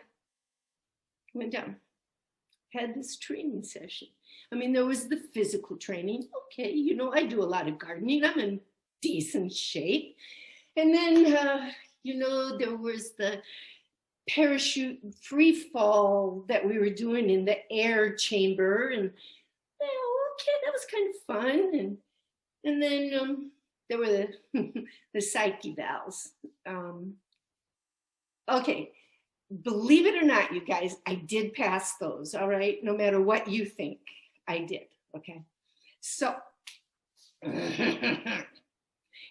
went down, had this training session. I mean, there was the physical training. Okay, you know, I do a lot of gardening. I'm in decent shape. And then, you know, there was the parachute free fall that we were doing in the air chamber. And, okay, that was kind of fun. And then there were the psyche valves. Okay, believe it or not, you guys, I did pass those, all right? No matter what you think, I did, okay? So,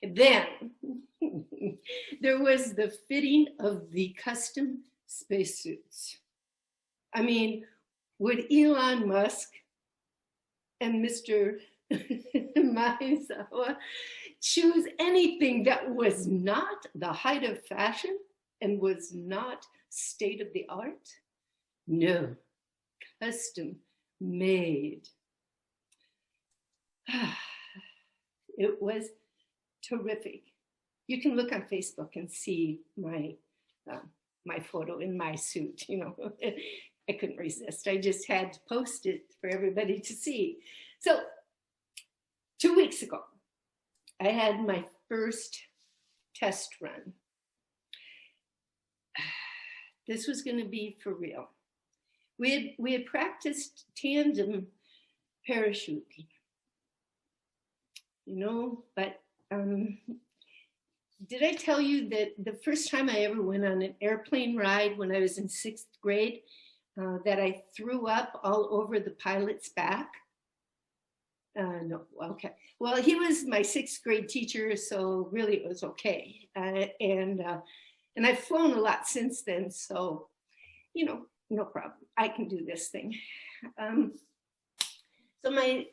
then there was the fitting of the custom spacesuits. I mean, would Elon Musk and Mr. Maezawa choose anything that was not the height of fashion and was not state of the art? No, custom made. It was terrific. You can look on Facebook and see my photo in my suit. You know, I couldn't resist. I just had to post it for everybody to see. So 2 weeks ago, I had my first test run. This was going to be for real. We had practiced tandem parachuting, you know, but did I tell you that the first time I ever went on an airplane ride when I was in 6th grade, that I threw up all over the pilot's back? No, okay. Well, he was my 6th grade teacher, so really it was okay. And I've flown a lot since then, so, you know, no problem. I can do this thing. So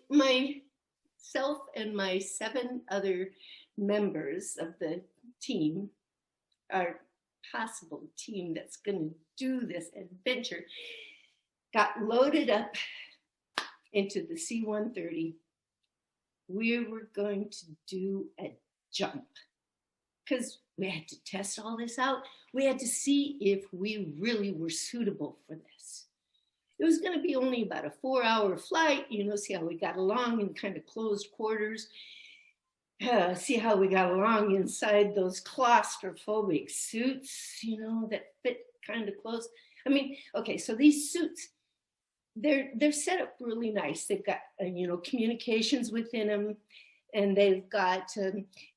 myself and my 7 other members of the team, our possible team that's going to do this adventure, got loaded up into the C-130. We were going to do a jump because we had to test all this out. We had to see if we really were suitable for this. It was going to be only about a 4-hour flight, you know, see how we got along in kind of closed quarters, see how we got along inside those claustrophobic suits, you know, that fit kind of close. I mean, okay, so these suits, they're set up really nice. They've got, you know, communications within them. and they've got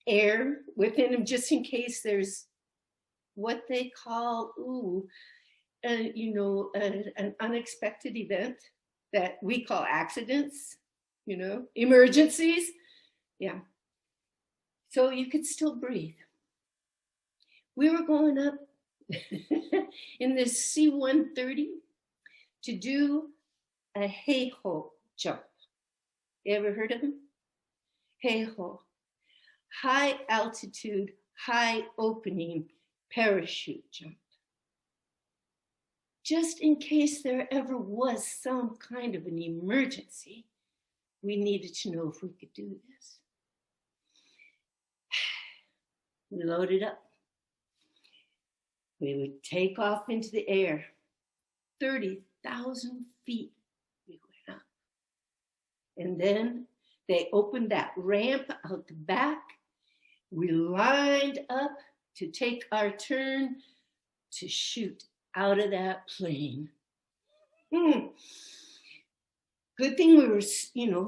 air within them just in case there's what they call, an unexpected event that we call accidents, emergencies. Yeah. So you could still breathe. We were going up in this C-130 to do a hey-ho jump. You ever heard of them? Hey-ho. High altitude, high opening parachute jump. Just in case there ever was some kind of an emergency, we needed to know if we could do this. We loaded up. We would take off into the air. 30,000 feet we went up. And then they opened that ramp out the back. We lined up to take our turn to shoot out of that plane. Good thing we were,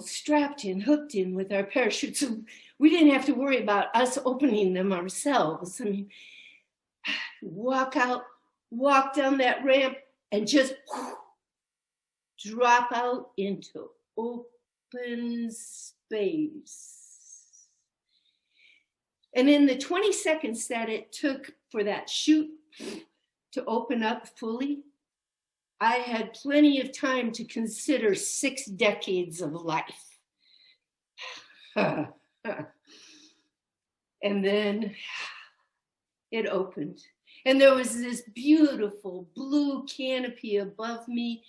strapped in, hooked in with our parachutes. So we didn't have to worry about us opening them ourselves. I mean, walk out, walk down that ramp, and just drop out into open space. And in the 20 seconds that it took for that chute to open up fully, I had plenty of time to consider 6 decades of life. And then it opened. And there was this beautiful blue canopy above me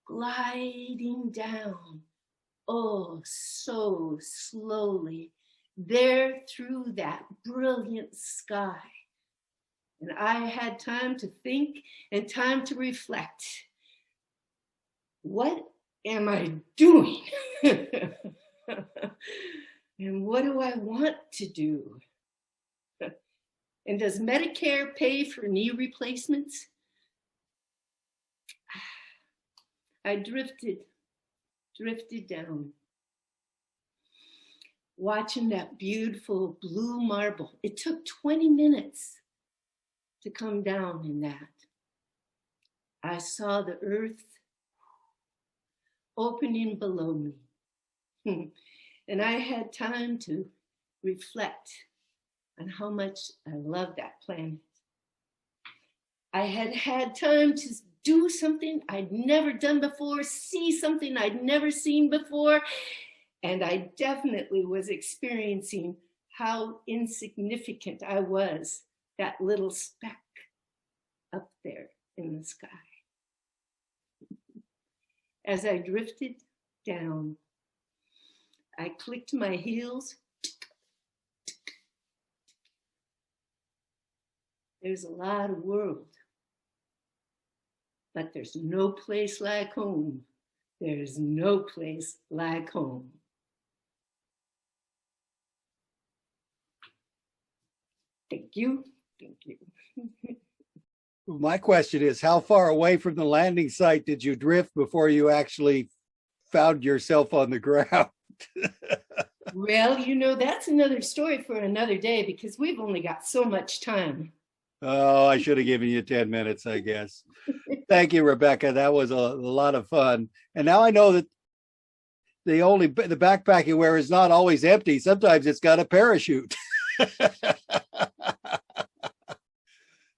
gliding down, oh, so slowly, there through that brilliant sky. And I had time to think and time to reflect. What am I doing? And what do I want to do? And does Medicare pay for knee replacements? I drifted down, watching that beautiful blue marble. It took 20 minutes to come down in that. I saw the earth opening below me. And I had time to reflect on how much I love that planet. I had had time to do something I'd never done before, see something I'd never seen before, and I definitely was experiencing how insignificant I was, that little speck up there in the sky. As I drifted down, I clicked my heels. There's a lot of world, but there's no place like home. There's no place like home. Thank you. Thank you. My question is, how far away from the landing site did you drift before you actually found yourself on the ground? Well, that's another story for another day because we've only got so much time. Oh, I should have given you 10 minutes, I guess. Thank you, Rebecca. That was a lot of fun. And now I know that the backpack you wear is not always empty. Sometimes it's got a parachute.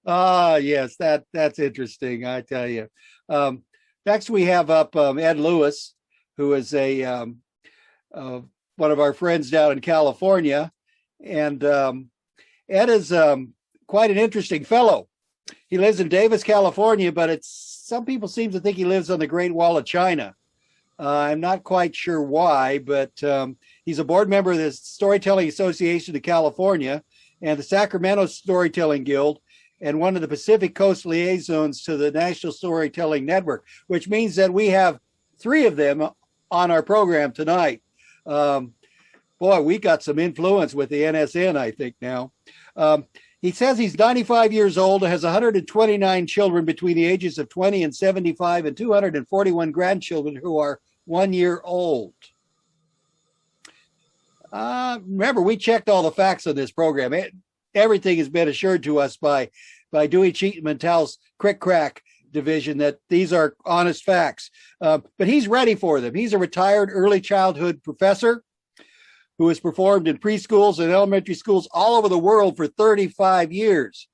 Yes, that's interesting, I tell you. Next we have up Ed Lewis, who is one of our friends down in California. And Ed is quite an interesting fellow. He lives in Davis, California, but some people seem to think he lives on the Great Wall of China. I'm not quite sure why, but he's a board member of the Storytelling Association of California and the Sacramento Storytelling Guild, and one of the Pacific Coast liaisons to the National Storytelling Network, which means that we have 3 of them on our program tonight. Boy, we got some influence with the NSN, I think now. He says he's 95 years old, has 129 children between the ages of 20 and 75, and 241 grandchildren who are 1 year old. Remember, we checked all the facts on this program. Everything has been assured to us by Dewey Cheatham and Tal's Crick Crack division that these are honest facts. But he's ready for them. He's a retired early childhood professor who has performed in preschools and elementary schools all over the world for 35 years.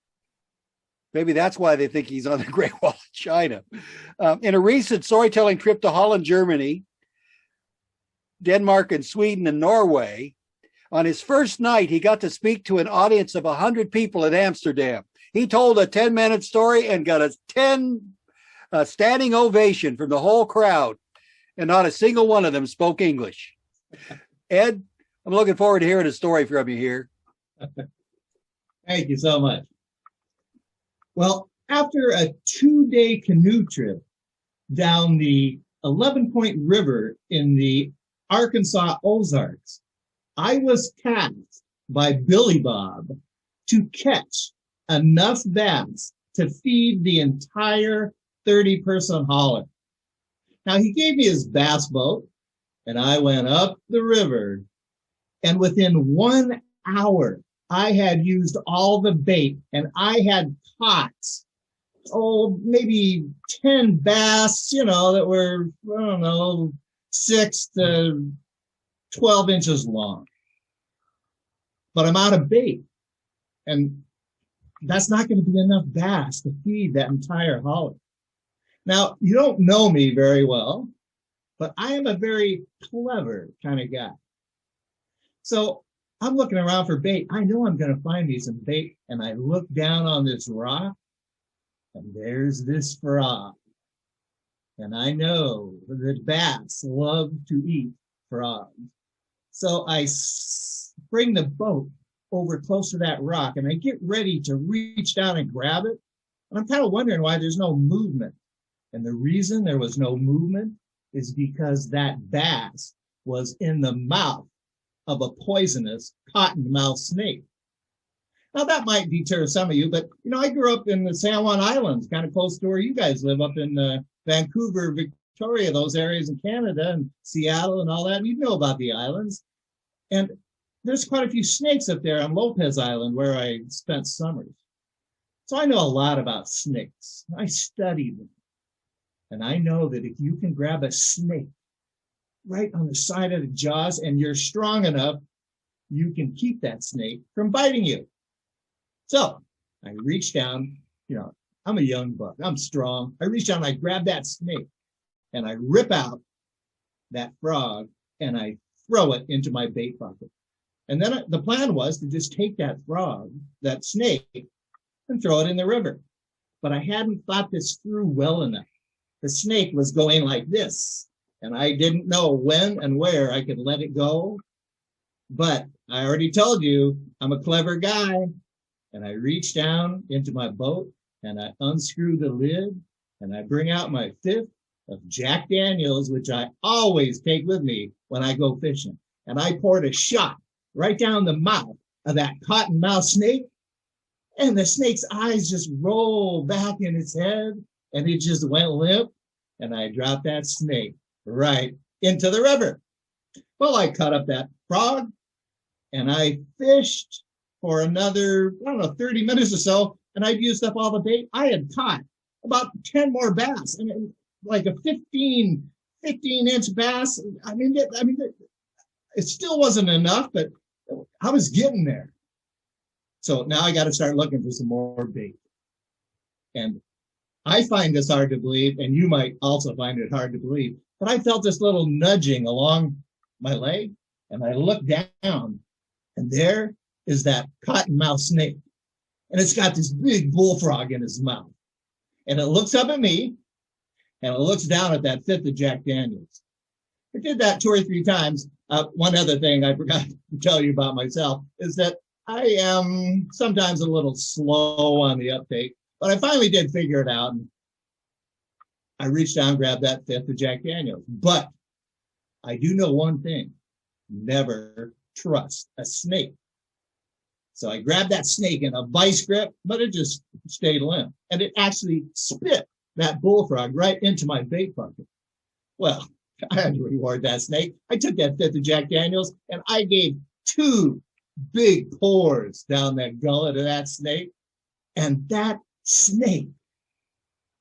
Maybe that's why they think he's on the Great Wall of China. In a recent storytelling trip to Holland, Germany, Denmark, and Sweden, and Norway, on his first night, he got to speak to an audience of 100 people in Amsterdam. He told a 10-minute story and got a standing ovation from the whole crowd, and not a single one of them spoke English. Ed, I'm looking forward to hearing a story from you here. Thank you so much. Well, after a 2-day canoe trip down the 11-Point River in the Arkansas Ozarks, I was tasked by Billy Bob to catch enough bass to feed the entire 30-person hauler. Now, he gave me his bass boat, and I went up the river, and within 1 hour, I had used all the bait, and I had caught, maybe 10 bass, that were, 6 to 12 inches long. But I'm out of bait. And that's not going to be enough bass to feed that entire hauler. Now, you don't know me very well, but I am a very clever kind of guy. So I'm looking around for bait. I know I'm going to find me some bait. And I look down on this rock, and there's this frog. And I know that bats love to eat frogs. So I bring the boat over close to that rock, and I get ready to reach down and grab it. And I'm kind of wondering why there's no movement. And the reason there was no movement is because that bass was in the mouth of a poisonous cottonmouth snake. Now, that might deter some of you, but, I grew up in the San Juan Islands, kind of close to where you guys live, up in Vancouver, Victoria, those areas in Canada, and Seattle and all that. You know about the islands. And there's quite a few snakes up there on Lopez Island where I spent summers. So I know a lot about snakes. I study them. And I know that if you can grab a snake right on the side of the jaws and you're strong enough, you can keep that snake from biting you. So I reach down, I'm a young buck, I'm strong. I reach down, I grab that snake, and I rip out that frog, and I throw it into my bait bucket. And then the plan was to just take that frog, that snake, and throw it in the river. But I hadn't thought this through well enough. The snake was going like this, and I didn't know when and where I could let it go. But I already told you, I'm a clever guy. And I reach down into my boat, and I unscrew the lid, and I bring out my fifth of Jack Daniels, which I always take with me when I go fishing. And I poured a shot right down the mouth of that cottonmouth snake. And the snake's eyes just rolled back in its head, and it just went limp. And I dropped that snake right into the river. Well, I cut up that frog, and I fished for another, 30 minutes or so, and I'd used up all the bait. I had caught about 10 more bass, and like a 15-inch bass. It still wasn't enough, but I was getting there. So now I got to start looking for some more bait. And I find this hard to believe, and you might also find it hard to believe, but I felt this little nudging along my leg, and I looked down, and there is that cottonmouth snake. And it's got this big bullfrog in his mouth. And it looks up at me, and it looks down at that fifth of Jack Daniels. I did that 2 or 3 times. One other thing I forgot to tell you about myself is that I am sometimes a little slow on the uptake, but I finally did figure it out. And I reached down and grabbed that fifth of Jack Daniels. But I do know one thing: never trust a snake. So I grabbed that snake in a vice grip, but it just stayed limp. And it actually spit that bullfrog right into my bait bucket. Well, I had to reward that snake. I took that fifth of Jack Daniels, and I gave two big pores down that gullet of that snake. And that snake,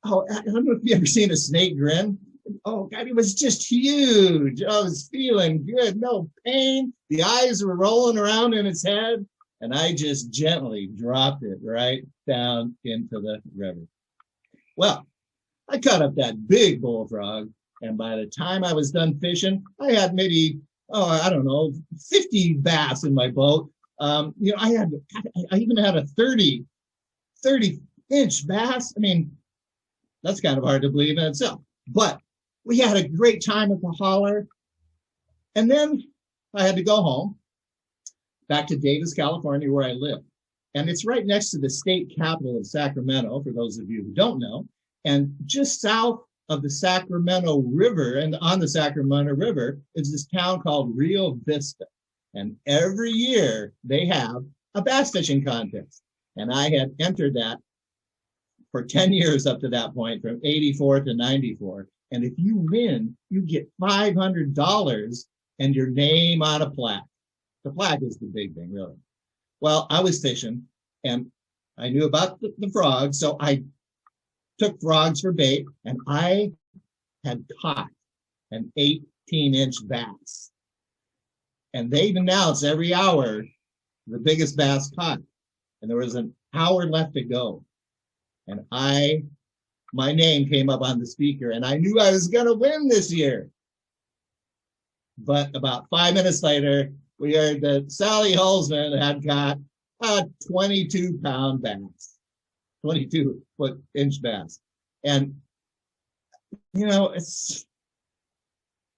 oh, I don't know if you've ever seen a snake grin. Oh, God, it was just huge. I was feeling good, no pain. The eyes were rolling around in its head. And I just gently dropped it right down into the river. Well, I caught up that big bullfrog. And by the time I was done fishing, I had maybe, I don't know, 50 bass in my boat. I even had a 30-inch bass. I mean, that's kind of hard to believe in itself. But we had a great time at the holler. And then I had to go home, back to Davis, California, where I live. And it's right next to the state capital of Sacramento, for those of you who don't know. And just south of the Sacramento River, and on the Sacramento River, is this town called Rio Vista. And every year they have a bass fishing contest. And I had entered that for 10 years up to that point, from 84 to 94. And if you win, you get $500 and your name on a plaque. The plaque is the big thing, really. Well, I was fishing and I knew about the frogs, so I took frogs for bait, and I had caught an 18-inch bass. And they announce every hour the biggest bass caught. And there was an hour left to go. And my name came up on the speaker, and I knew I was going to win this year. But about 5 minutes later, we heard that Sally Holzman had caught a 22-pound bass, 22-inch bass. And, I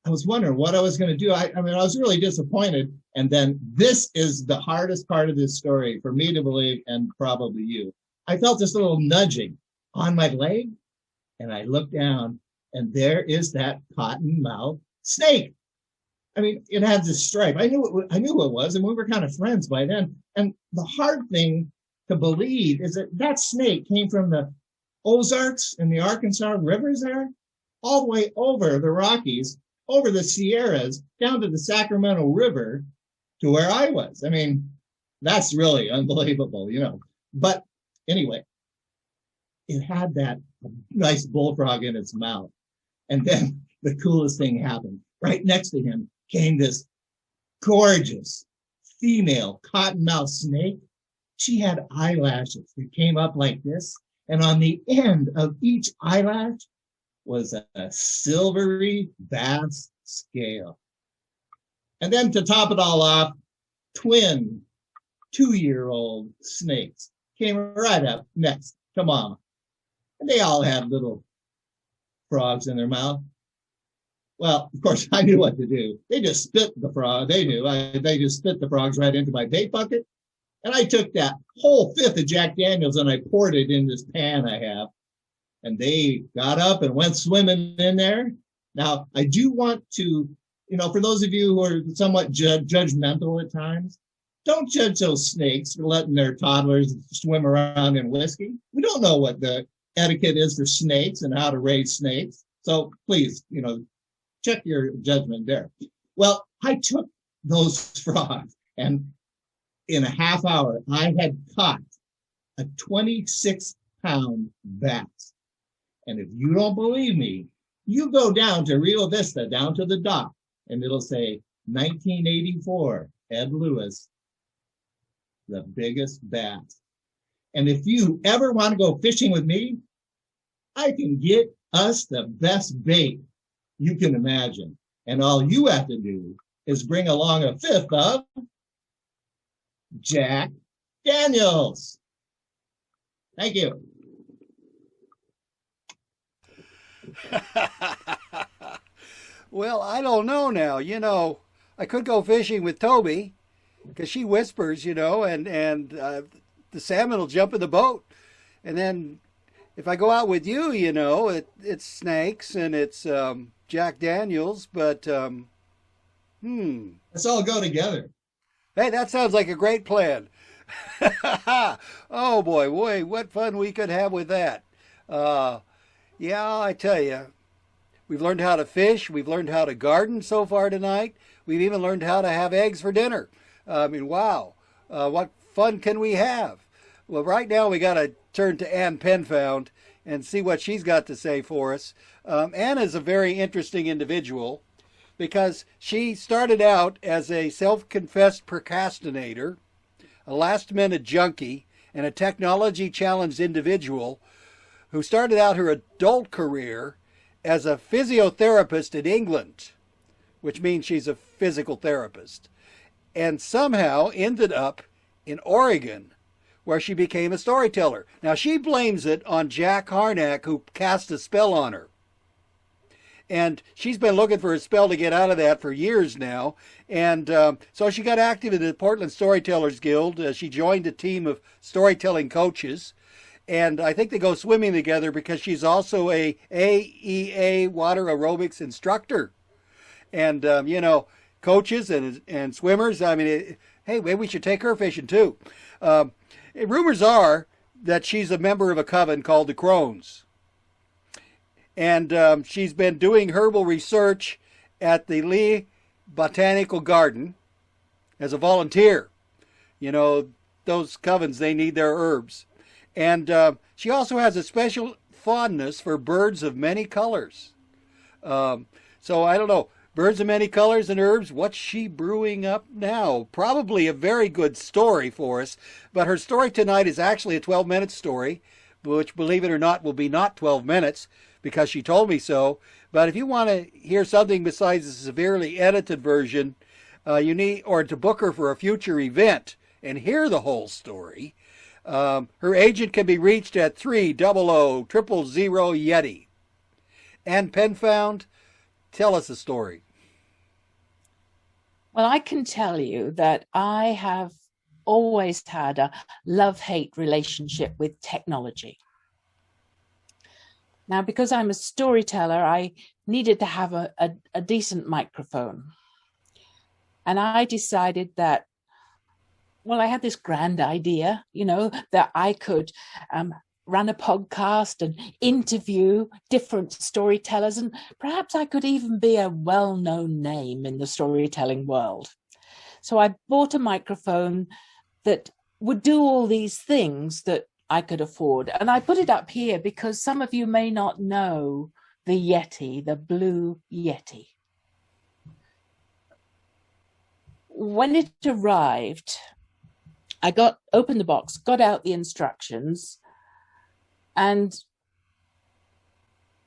was wondering what I was going to do. I was really disappointed. And then this is the hardest part of this story for me to believe, and probably you. I felt this little nudging on my leg, and I looked down, and there is that cottonmouth snake. I mean, it had this stripe. I knew who it was, and we were kind of friends by then. And the hard thing to believe is that snake came from the Ozarks and the Arkansas rivers there, all the way over the Rockies, over the Sierras, down to the Sacramento River, to where I was. I mean, that's really unbelievable, But anyway, it had that nice bullfrog in its mouth. And then the coolest thing happened. Right next to him came this gorgeous female cottonmouth snake. She had eyelashes that came up like this. And on the end of each eyelash was a silvery bass scale. And then to top it all off, twin 2-year-old snakes came right up next to Mama. And they all had little frogs in their mouth. Well, of course, I knew what to do. They just spit the frog. They knew. They just spit the frogs right into my bait bucket. And I took that whole fifth of Jack Daniels and I poured it in this pan I have. And they got up and went swimming in there. Now, I do want to, for those of you who are somewhat judgmental at times, don't judge those snakes for letting their toddlers swim around in whiskey. We don't know what the etiquette is for snakes and how to raise snakes. So please, check your judgment there. Well, I took those frogs, and in a half hour, I had caught a 26-pound bass. And if you don't believe me, you go down to Rio Vista, down to the dock, and it'll say 1984, Ed Lewis, the biggest bass. And if you ever want to go fishing with me, I can get us the best bait you can imagine. And all you have to do is bring along a fifth of Jack Daniels. Thank you. Well, I don't know now. I could go fishing with Toby because she whispers, and the salmon will jump in the boat. And then if I go out with you, it's snakes and it's Jack Daniels. But let's all go together. Hey, that sounds like a great plan. Oh boy, what fun we could have with that. Yeah, I tell you, we've learned how to fish. We've learned how to garden so far tonight. We've even learned how to have eggs for dinner. I mean, wow, what fun can we have? Well, right now we got to turn to Ann Penfound and see what she's got to say for us. Ann is a very interesting individual because she started out as a self-confessed procrastinator, a last-minute junkie, and a technology-challenged individual who started out her adult career as a physiotherapist in England, which means she's a physical therapist, and somehow ended up in Oregon, where she became a storyteller. Now, she blames it on Jack Harnack, who cast a spell on her. And she's been looking for a spell to get out of that for years now. And so she got active in the Portland Storytellers Guild. She joined a team of storytelling coaches. And I think they go swimming together because she's also a AEA water aerobics instructor. And, you know, coaches and swimmers, I mean, hey, maybe we should take her fishing too. Rumors are that she's a member of a coven called the Crones. And she's been doing herbal research at the Lee Botanical Garden as a volunteer. You know, those covens, they need their herbs. And she also has a special fondness for birds of many colors. So I don't know, birds of many colors and herbs, what's she brewing up now? Probably a very good story for us. But her story tonight is actually a 12-minute story, which, believe it or not, will be not 12 minutes, because she told me so. But if you want to hear something besides the severely edited version, you need, or to book her for a future event and hear the whole story, her agent can be reached at 300-000 Yeti. Ann Penfound, tell us a story. Well, I can tell you that I have always had a love-hate relationship with technology. Now, because I'm a storyteller, I needed to have a decent microphone. And I decided that, well, I had this grand idea, you know, that I could run a podcast and interview different storytellers, and perhaps I could even be a well-known name in the storytelling world. So I bought a microphone that would do all these things that I could afford. And I put it up here because some of you may not know the Yeti, the blue Yeti. When it arrived, I opened the box, got out the instructions, and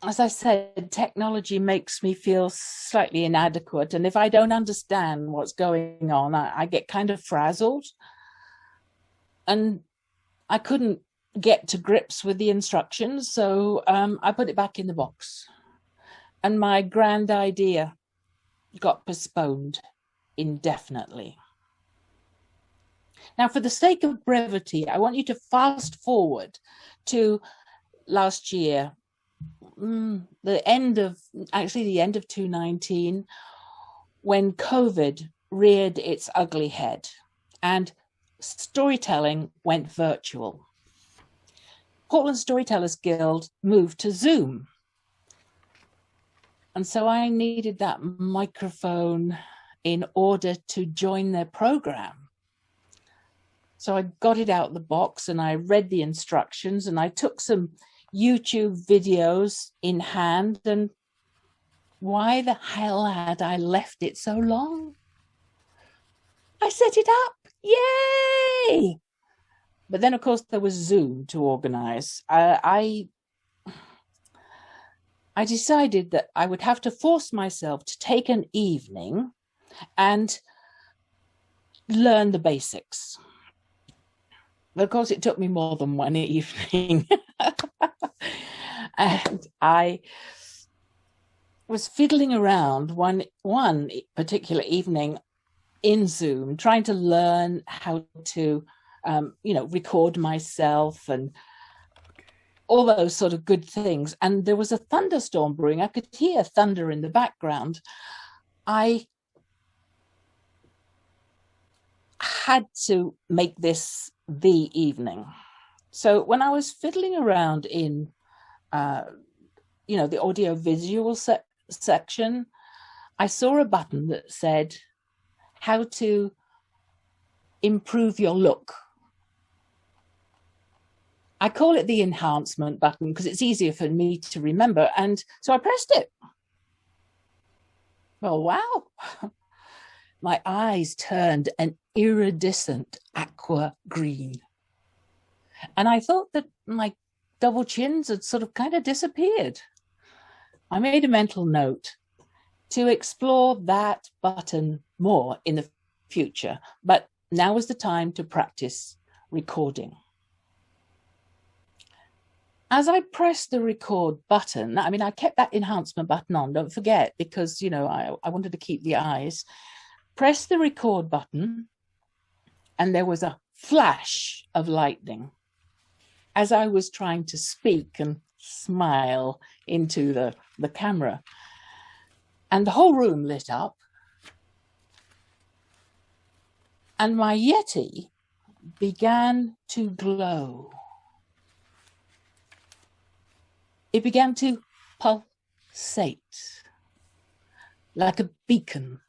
as I said, technology makes me feel slightly inadequate. And if I don't understand what's going on, I get kind of frazzled. And I couldn't get to grips with the instructions, so I put it back in the box. And my grand idea got postponed indefinitely. Now, for the sake of brevity, I want you to fast forward to last year, the end of 2019, when COVID reared its ugly head and storytelling went virtual. Portland Storytellers Guild moved to Zoom. And so I needed that microphone in order to join their program. So I got it out of the box and I read the instructions and I took some YouTube videos in hand, and why the hell had I left it so long? I set it up, yay! But then, of course, there was Zoom to organize. I decided that I would have to force myself to take an evening and learn the basics. But of course, it took me more than one evening. And I was fiddling around one particular evening in Zoom, trying to learn how to record myself and all those sort of good things. And there was a thunderstorm brewing. I could hear thunder in the background. I had to make this the evening. So when I was fiddling around in, the audio visual section, I saw a button that said how to improve your look. I call it the enhancement button because it's easier for me to remember. And so I pressed it. Well, wow. My eyes turned an iridescent aqua green. And I thought that my double chins had sort of kind of disappeared. I made a mental note to explore that button more in the future, but now is the time to practice recording. As I pressed the record button, I mean, I kept that enhancement button on, don't forget, because, you know, I wanted to keep the eyes. Press the record button, and there was a flash of lightning as I was trying to speak and smile into the camera. And the whole room lit up. And my Yeti began to glow. It began to pulsate like a beacon.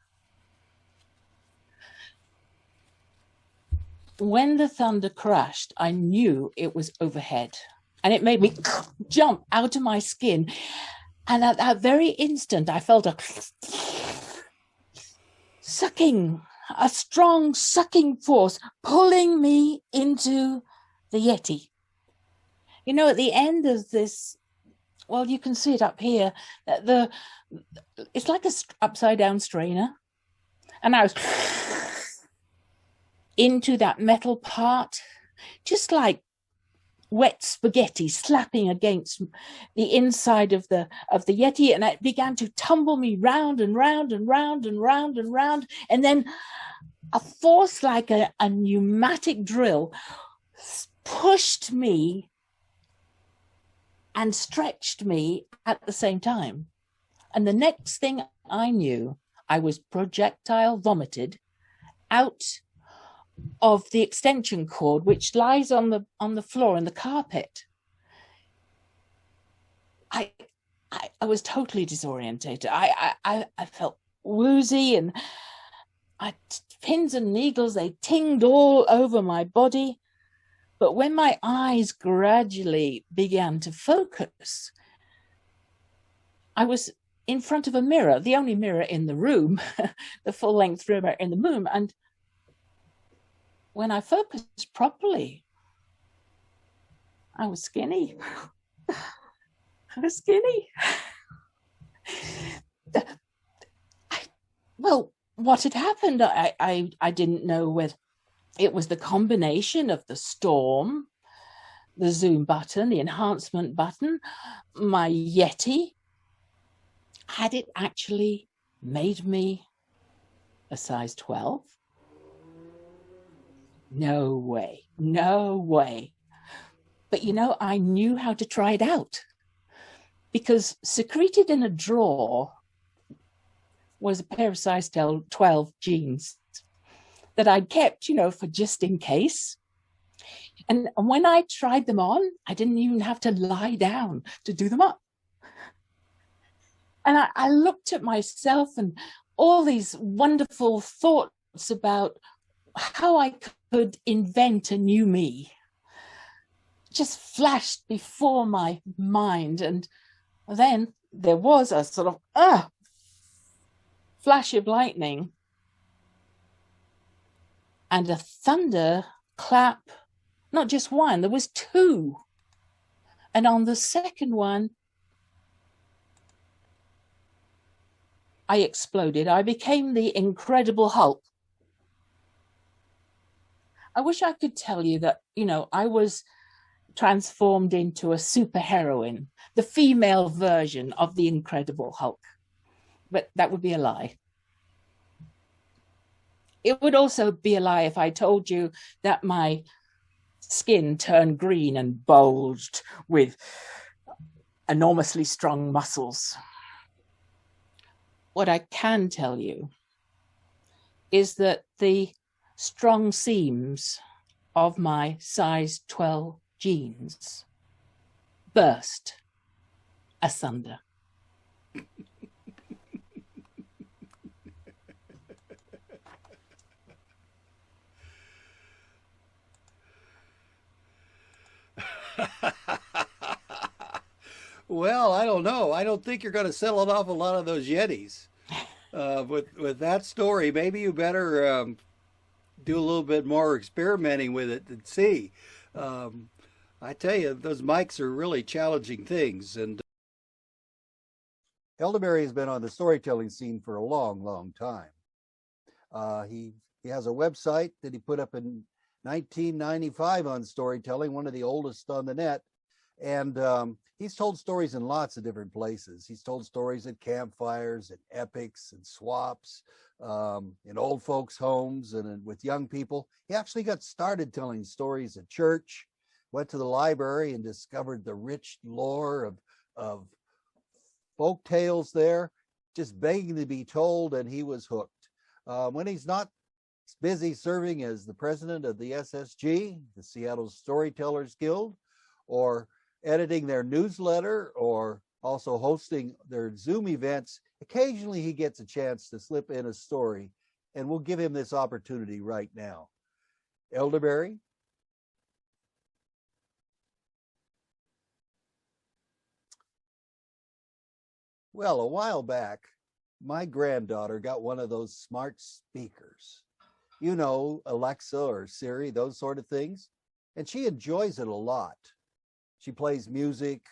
When the thunder crashed, I knew it was overhead, and it made me jump out of my skin. And at that very instant, I felt a sucking, a strong sucking force pulling me into the Yeti. You know, at the end of this, well, you can see it up here. It's like a upside down strainer. And I was into that metal part, just like wet spaghetti slapping against the inside of the Yeti, and it began to tumble me round and round and round and round and round, and then a force like a pneumatic drill pushed me and stretched me at the same time. And the next thing I knew, I was projectile vomited out of the extension cord, which lies on the floor in the carpet. I was totally disorientated. I felt woozy, and pins and needles, they tinged all over my body. But when my eyes gradually began to focus, I was in front of a mirror, the only mirror in the room, the full-length mirror in the room. And when I focused properly, I was skinny. I was skinny. Well, what had happened, I didn't know whether it was the combination of the storm, the zoom button, the enhancement button, my Yeti. Had it actually made me a size 12? No way, no way. But you know, I knew how to try it out, because secreted in a drawer was a pair of size 12 jeans that I'd kept, you know, for just in case. And when I tried them on, I didn't even have to lie down to do them up. And I looked at myself, and all these wonderful thoughts about how I could invent a new me just flashed before my mind. And then there was a sort of flash of lightning and a thunder clap. Not just one, there was two. And on the second one, I exploded. I became the Incredible Hulk. I wish I could tell you that, you know, I was transformed into a superheroine, the female version of the Incredible Hulk. But that would be a lie. It would also be a lie if I told you that my skin turned green and bulged with enormously strong muscles. What I can tell you is that the strong seams of my size 12 jeans burst asunder. Well, I don't know. I don't think you're going to sell an awful lot of those Yetis. With that story, maybe you better do a little bit more experimenting with it and see. Um, I tell you, those mics are really challenging things. And Elderberry has been on the storytelling scene for a long, long time. He has a website that he put up in 1995 on storytelling, one of the oldest on the net. And he's told stories in lots of different places. He's told stories at campfires, at epics, and swaps, in old folks' homes, and with young people. He actually got started telling stories at church, went to the library and discovered the rich lore of folk tales there, just begging to be told, and he was hooked. When he's not busy serving as the president of the SSG, the Seattle Storytellers Guild, or editing their newsletter, or also hosting their Zoom events, occasionally he gets a chance to slip in a story, and we'll give him this opportunity right now. Elderberry? Well, a while back, my granddaughter got one of those smart speakers. You know, Alexa or Siri, those sort of things. And she enjoys it a lot. She plays music.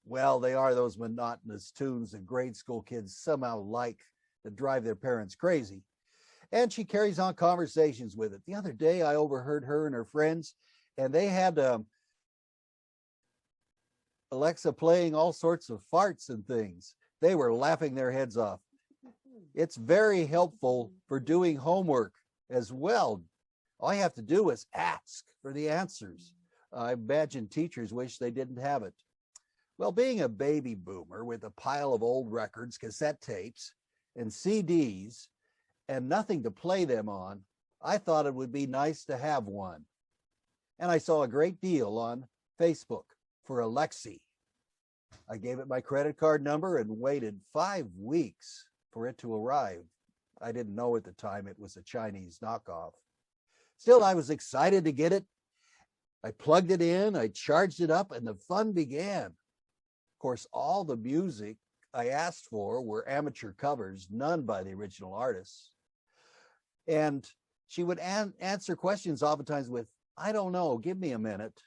Well, they are those monotonous tunes that grade school kids somehow like that drive their parents crazy. And she carries on conversations with it. The other day, I overheard her and her friends, and they had Alexa playing all sorts of farts and things. They were laughing their heads off. It's very helpful for doing homework as well. All you have to do is ask for the answers. I imagine teachers wish they didn't have it. Well, being a baby boomer with a pile of old records, cassette tapes, and CDs, and nothing to play them on, I thought it would be nice to have one. And I saw a great deal on Facebook for Alexi. I gave it my credit card number and waited 5 weeks for it to arrive. I didn't know at the time it was a Chinese knockoff. Still, I was excited to get it. I plugged it in, I charged it up, and the fun began. Of course, all the music I asked for were amateur covers, none by the original artists. And she would answer questions oftentimes with, I don't know, give me a minute.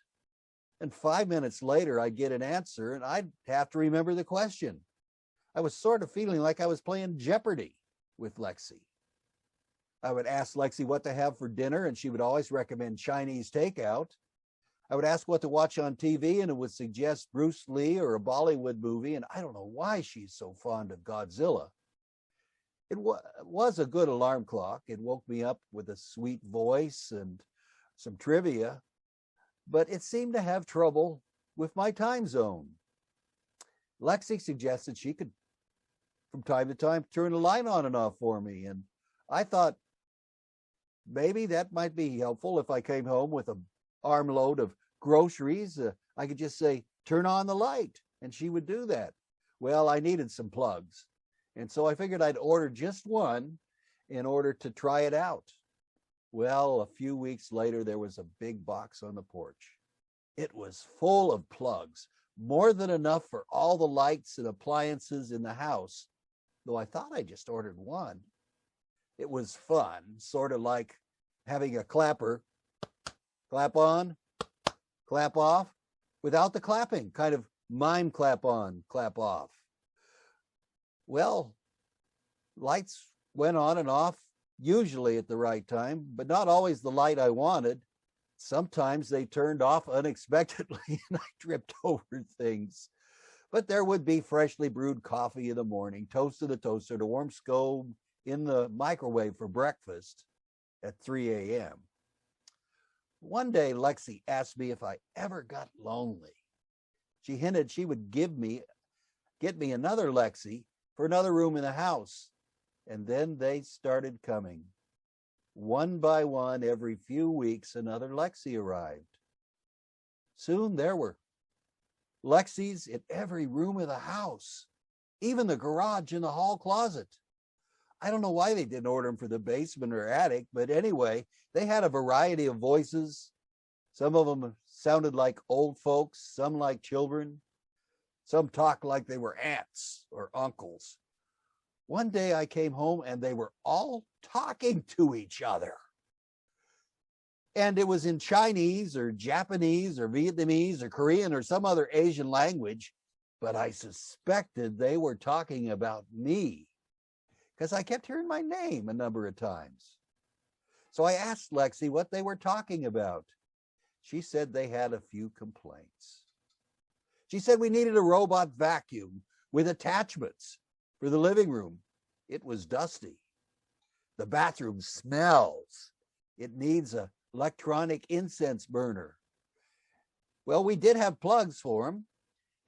And 5 minutes later, I'd get an answer, and I'd have to remember the question. I was sort of feeling like I was playing Jeopardy with Lexi. I would ask Lexi what to have for dinner, and she would always recommend Chinese takeout. I would ask what to watch on TV, and it would suggest Bruce Lee or a Bollywood movie, and I don't know why she's so fond of Godzilla. It was a good alarm clock. It woke me up with a sweet voice and some trivia, but it seemed to have trouble with my time zone. Lexi suggested she could, from time to time, turn the light on and off for me, and I thought maybe that might be helpful if I came home with an armload of groceries. I could just say, turn on the light, and she would do that. Well, I needed some plugs, and so I figured I'd order just one in order to try it out. Well, a few weeks later, there was a big box on the porch. It was full of plugs, more than enough for all the lights and appliances in the house, though I thought I just ordered one. It was fun, sort of like having a clapper, clap on, clap off, without the clapping, kind of mime clap on, clap off. Well, lights went on and off, usually at the right time, but not always the light I wanted. Sometimes they turned off unexpectedly and I tripped over things. But there would be freshly brewed coffee in the morning, toast to the toaster, the warm stove in the microwave for breakfast at 3 a.m. One day, Lexi asked me if I ever got lonely. She hinted she would get me another Lexi for another room in the house. And then they started coming. One by one, every few weeks, another Lexi arrived. Soon there were Lexis in every room of the house, even the garage and the hall closet. I don't know why they didn't order them for the basement or attic, but anyway, they had a variety of voices, Some of them sounded like old folks, some like children. Some talked like they were aunts or uncles. One day I came home and they were all talking to each other. And it was in Chinese or Japanese or Vietnamese or Korean or some other Asian language, but I suspected they were talking about me because I kept hearing my name a number of times. So I asked Lexi what they were talking about. She said they had a few complaints. She said we needed a robot vacuum with attachments for the living room. It was dusty. The bathroom smells. It needs an electronic incense burner. Well, we did have plugs for them,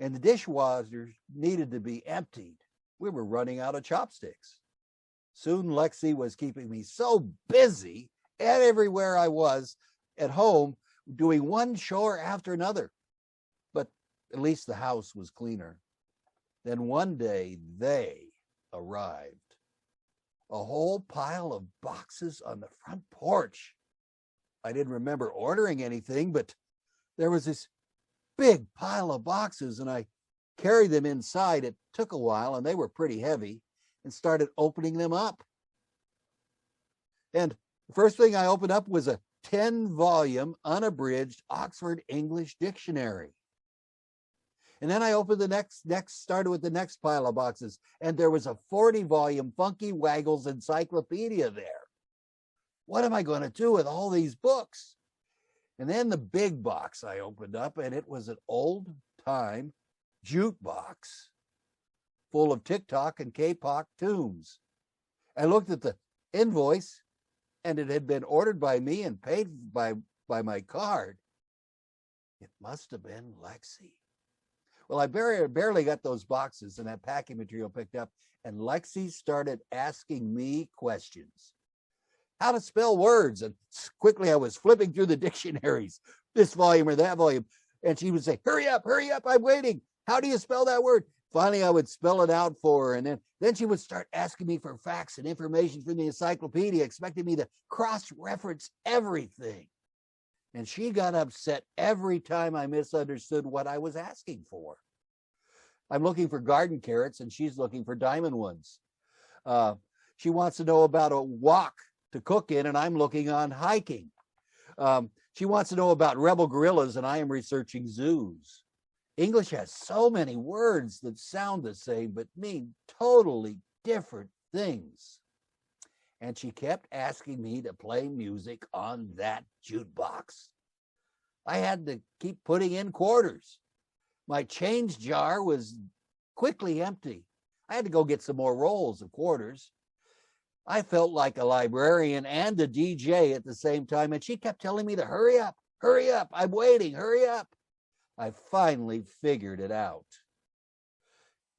and the dishwasher needed to be emptied. We were running out of chopsticks. Soon Lexi was keeping me so busy and everywhere I was at home doing one chore after another. But at least the house was cleaner. Then one day they arrived. A whole pile of boxes on the front porch. I didn't remember ordering anything, but there was this big pile of boxes and I carried them inside. It took a while and they were pretty heavy, and started opening them up. And the first thing I opened up was a 10-volume unabridged Oxford English Dictionary. And then I opened the started with the next pile of boxes, and there was a 40-volume Funky Waggles encyclopedia there. What am I going to do with all these books? And then the big box I opened up, and it was an old-time jukebox full of TikTok and K-pop tunes. I looked at the invoice, and it had been ordered by me and paid by my card. It must have been Lexi. Well, I barely got those boxes and that packing material picked up, and Lexi started asking me questions. How to spell words, and quickly I was flipping through the dictionaries, this volume or that volume, and she would say, hurry up, I'm waiting. How do you spell that word? Finally, I would spell it out for her, and then she would start asking me for facts and information from the encyclopedia, expecting me to cross-reference everything. And she got upset every time I misunderstood what I was asking for. I'm looking for garden carrots, and she's looking for diamond ones. She wants to know about a wok to cook in, and I'm looking on hiking. She wants to know about rebel gorillas, and I am researching zoos. English has so many words that sound the same but mean totally different things. And she kept asking me to play music on that jukebox. I had to keep putting in quarters. My change jar was quickly empty. I had to go get some more rolls of quarters. I felt like a librarian and a DJ at the same time, and she kept telling me to hurry up, I'm waiting, hurry up. I finally figured it out.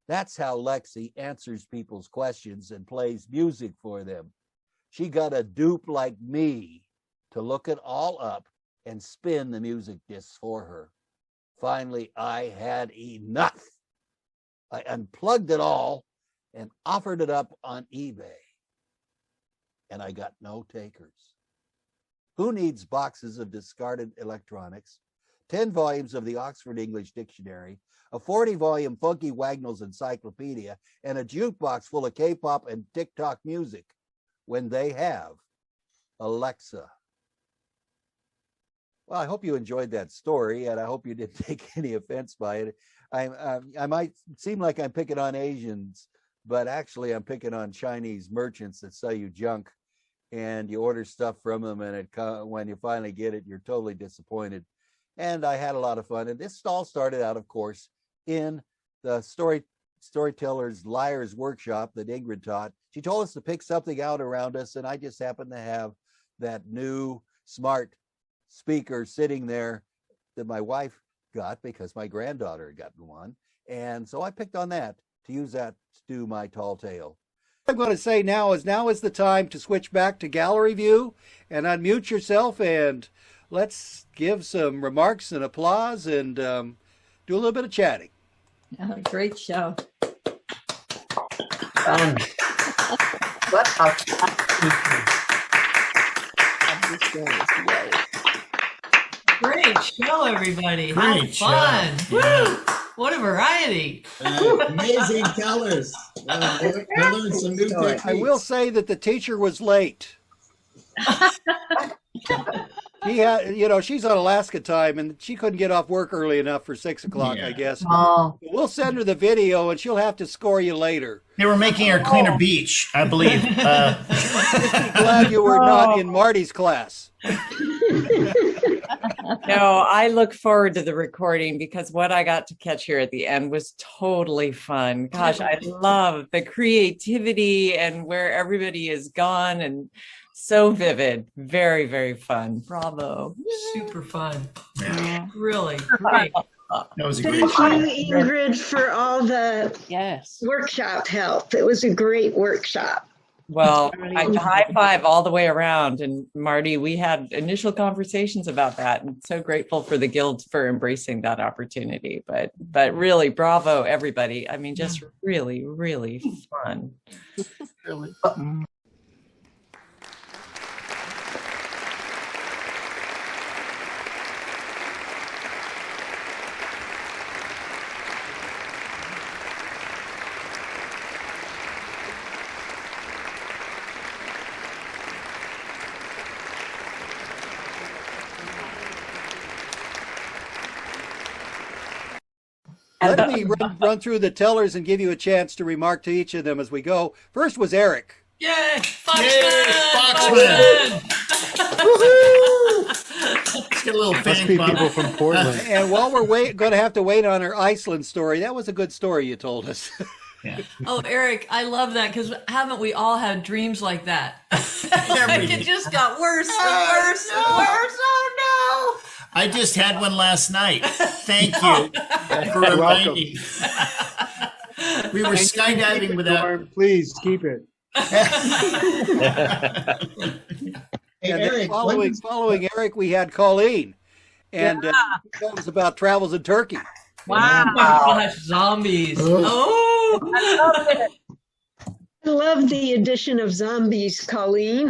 That's how Lexi answers people's questions and plays music for them. She got a dupe like me to look it all up and spin the music discs for her. Finally, I had enough. I unplugged it all and offered it up on eBay. And I got no takers. Who needs boxes of discarded electronics, 10 volumes of the Oxford English Dictionary, a 40-volume Funky Wagnalls encyclopedia, and a jukebox full of K-pop and TikTok music when they have Alexa? Well, I hope you enjoyed that story, and I hope you didn't take any offense by it. I might seem like I'm picking on Asians, but actually I'm picking on Chinese merchants that sell you junk, and you order stuff from them, and when you finally get it, you're totally disappointed. And I had a lot of fun. And this all started out, of course, in the Storytellers Liars workshop that Ingrid taught. She told us to pick something out around us, and I just happened to have that new smart speaker sitting there that my wife got because my granddaughter had gotten one. And so I picked on that to use that to do my tall tale. I'm going to say now is the time to switch back to gallery view and unmute yourself, and let's give some remarks and applause and do a little bit of chatting. Oh, great show. What Great show, everybody. Great show. How fun. Yeah. Woo! What a variety. Amazing tellers. They learned some new techniques. I will say that the teacher was late. He had, she's on Alaska time, and she couldn't get off work early enough for 6 o'clock, I guess. Oh. We'll send her the video, and she'll have to score you later. They were making her clean her beach, I believe. Glad you were not in Marty's class. No, I look forward to the recording because what I got to catch here at the end was totally fun. Gosh, I love the creativity and where everybody is gone and so vivid. Very, very fun. Bravo. Super fun. Yeah. Really great. That was a Thank great show. you, Ingrid, for all the workshop help. It was a great workshop. Well, high five all the way around. And Marty, we had initial conversations about that, and so grateful for the Guild for embracing that opportunity. But really, bravo, everybody. I mean, just really, really fun. Really. Let me run through the tellers and give you a chance to remark to each of them as we go. First was Eric. Yay! Foxman! Let's get a little Must fan be club. people from Portland. And while we're going to have to wait on our Iceland story, that was a good story you told us. Oh, Eric, I love that because haven't we all had dreams like that? Like it just got worse and worse and worse. Oh no! I just had one last night. Thank you for reminding me. We were skydiving without. Please keep it. Hey, And Eric, following Eric, we had Colleen, and told us about travels in Turkey. Wow! Oh my gosh, zombies! Oh, I love it. I love the addition of zombies, Colleen.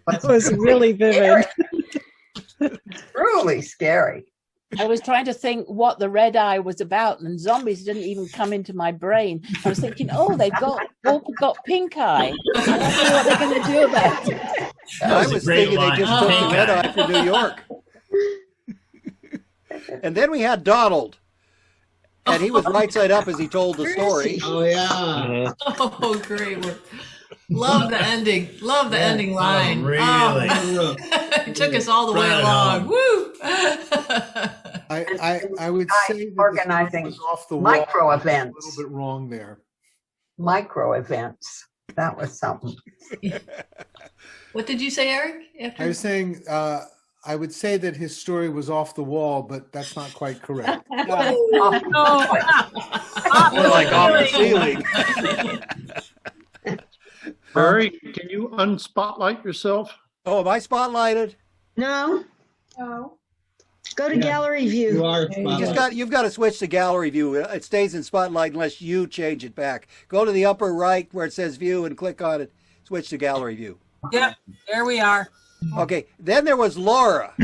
That was really vivid. Truly scary. I was trying to think what the red eye was about, and zombies didn't even come into my brain. I was thinking, oh, they've got pink eye. I don't know what they're going to do about it. I was thinking they just took the red eye from New York. And then we had Donald, and he was right side up as he told the story. Oh yeah. oh, great work! Love the ending. Love the ending line. Really? Oh, it took us all the way along. Woo! I would say that organizing was off the wall. micro A events. little bit wrong there. Micro events. That was something. What did you say, Eric? After? I was saying I would say that his story was off the wall, but that's not quite correct. More like off the ceiling. Barry, can you unspotlight yourself? Oh, am I spotlighted? No, No. go to gallery view. You are. You've got to switch to gallery view. It stays in spotlight unless you change it back. Go to the upper right where it says view and click on it. Switch to gallery view. Yep, there we are. Okay, then there was Laura.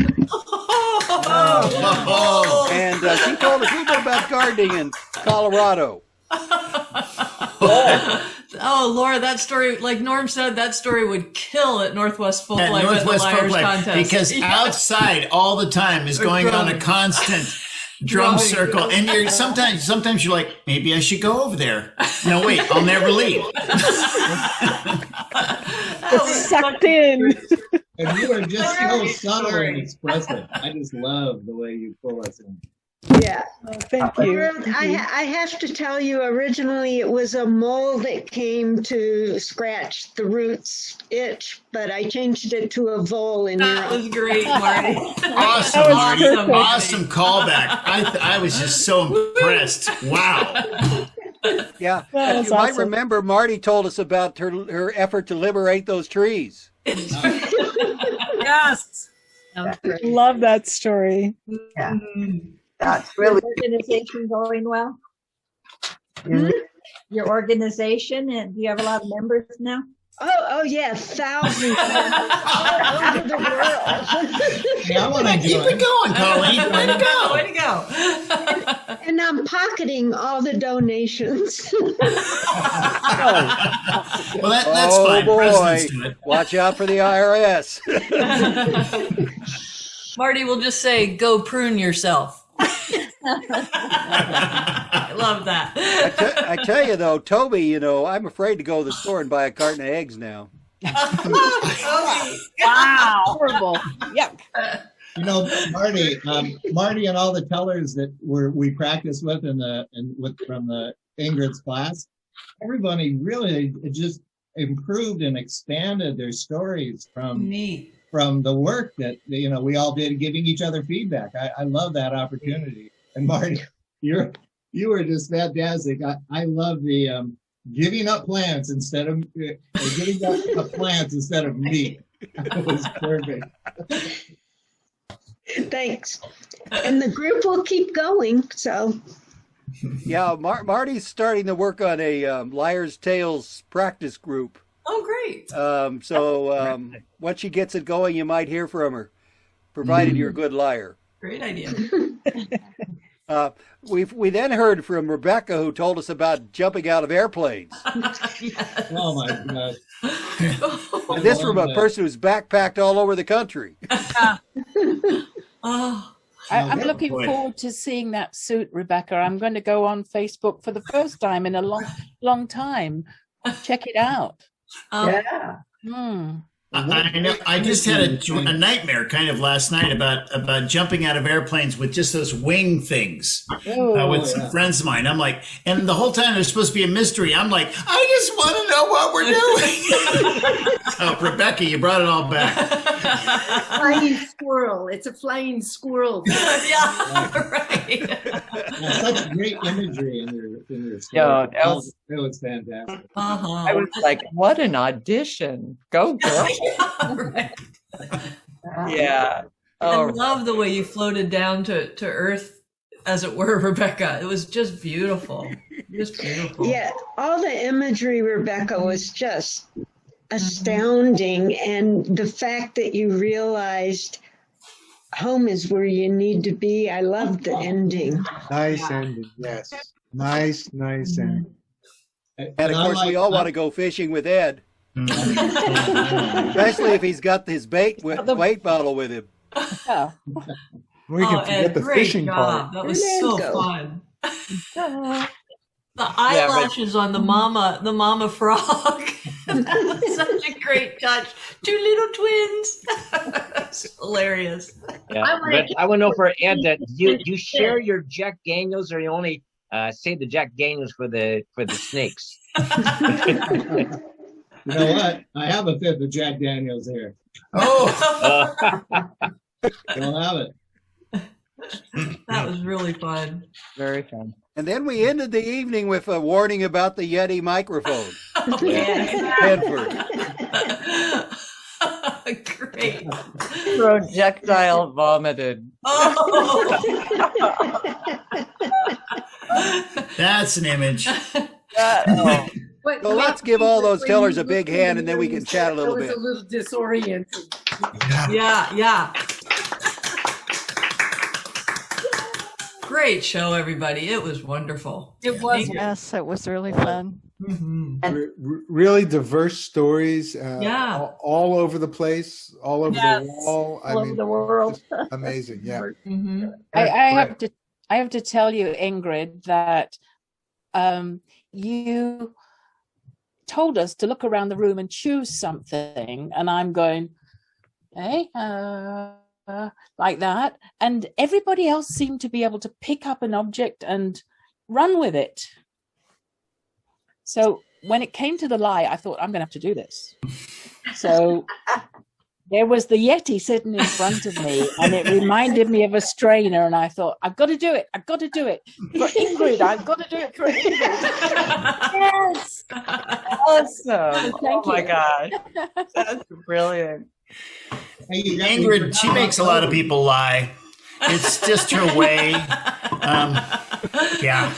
Oh. And she told us a little bit about gardening in Colorado. Oh, Laura, that story, like Norm said, that story would kill at Northwest Folk Life at the Northwest Liars Folk Life, Contest. because outside all the time is going on a constant drum circle, and you're sometimes you're like, maybe I should go over there. No, wait, I'll never leave. It's sucked in. And you are just so subtle and expressive. I just love the way you pull us in. Yeah. Thank you. I have to tell you, originally it was a mole that came to scratch the roots itch, but I changed it to a vole in your That was great, Marty. Awesome, Marty. Awesome callback. I was just so impressed. Wow. Yeah, That and was you might awesome. remember Marty told us about her effort to liberate those trees. Yes. Love that story. Yeah. That's really Organization going well? Hmm? Your organization, and do you have a lot of members now? Oh yeah, thousands all over the world. Yeah, I want to Keep it going, Colleen. Way to go. Way to go. And I'm pocketing all the donations. Well, that's fine. boy. Presidents do it. Watch out for the IRS. Marty will just say, go prune yourself. I love that. I tell you though, Toby, you know, I'm afraid to go to the store and buy a carton of eggs now. Wow. Horrible. Yep. You know, Marty and all the tellers that we practiced with from the Ingrid's class, everybody really just improved and expanded their stories from the work that we all did, giving each other feedback. I love that opportunity. And Marty, you were just fantastic. I love the giving up plants instead of giving up plants instead of meat. That was perfect. Thanks. And the group will keep going. So, yeah, Marty's starting to work on a Liar's Tales practice group. Oh, great. So once she gets it going, you might hear from her, provided you're a good liar. Great idea. We then heard from Rebecca, who told us about jumping out of airplanes. Yes. Oh my God. And this from a person who's backpacked all over the country. Oh, I'm looking forward to seeing that suit, Rebecca. I'm going to go on Facebook for the first time in a long time. Check it out. Yeah. I know. I just had a nightmare kind of last night about jumping out of airplanes with just those wing things with some friends of mine. I'm like, and the whole time there's supposed to be a mystery. I'm like, I just want to know what we're doing. So Rebecca, you brought it all back. Flying squirrel. It's a flying squirrel. Yeah, right. Such great imagery in your story. Yeah, it was fantastic. I was like, what an audition. Go, girl. Right. Yeah. I love the way you floated down to Earth, as it were, Rebecca. It was just beautiful. Just beautiful. yeah, all the imagery, Rebecca, was just astounding. And the fact that you realized home is where you need to be. I loved the ending. Nice ending. Yes. Nice ending. And of course, we all want to go fishing with Ed. Especially if he's got his weight bottle with him. Yeah. We can forget Ed, the great fishing job. part. That was so fun. The eyelashes on the mama frog. That was such a great touch. Two little twins. That's hilarious. Yeah, I want to know for Ed, do you share your Jack Daniels, or you only save the Jack Daniels for the snakes? You know what? I have a fifth of Jack Daniels here. Oh, Don't have it. That was really fun. Very fun. And then we ended the evening with a warning about the Yeti microphone. Bedford. Great. Projectile vomited. Oh. that's an image. So let's give all those tellers a big hand, and then we can chat a little bit. I was a little disoriented. Yeah. Great show, everybody. It was wonderful. It was, yes. It was really fun. Mm-hmm. Really diverse stories. All over the place, all over the wall. All over the world. Amazing. Yeah. Mm-hmm. I have to tell you, Ingrid, that you told us to look around the room and choose something, and I'm going, hey, like that, and everybody else seemed to be able to pick up an object and run with it. So when it came to the lie, I thought, I'm gonna have to do this. So there was the Yeti sitting in front of me, and it reminded me of a strainer, and I thought, I've got to do it for Ingrid. I've got to do it for Ingrid. Yes. Awesome. Thank my you. God. That's brilliant. Hey, Ingrid, she makes a lot of people lie. It's just her way. Yeah.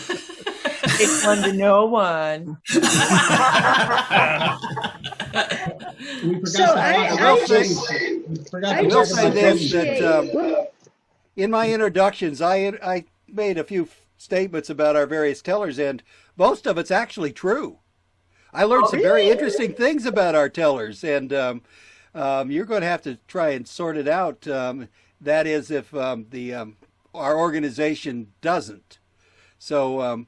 It's one to no one. So forgot I to will talk say about this, Toby. that in my introductions, I made a few statements about our various tellers, and most of it's actually true. I learned some very interesting things about our tellers, and you're going to have to try and sort it out. That is, if our organization doesn't. So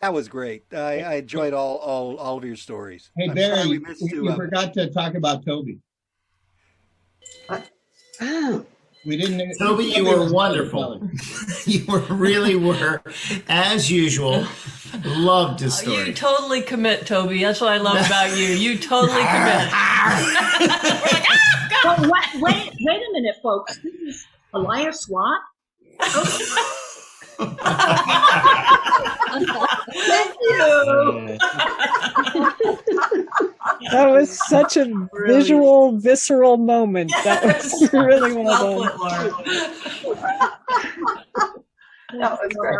that was great. I enjoyed all of your stories. Hey, I'm Barry, sorry we missed you forgot to talk about Toby. Oh. We didn't. Toby, you were wonderful. You really were, as usual. Loved his story. You totally commit, Toby. That's what I love about you. You totally commit. Well, wait a minute, folks. This is a liar swap. Thank you. That was such a visual, visceral moment. That was really well done. That was great.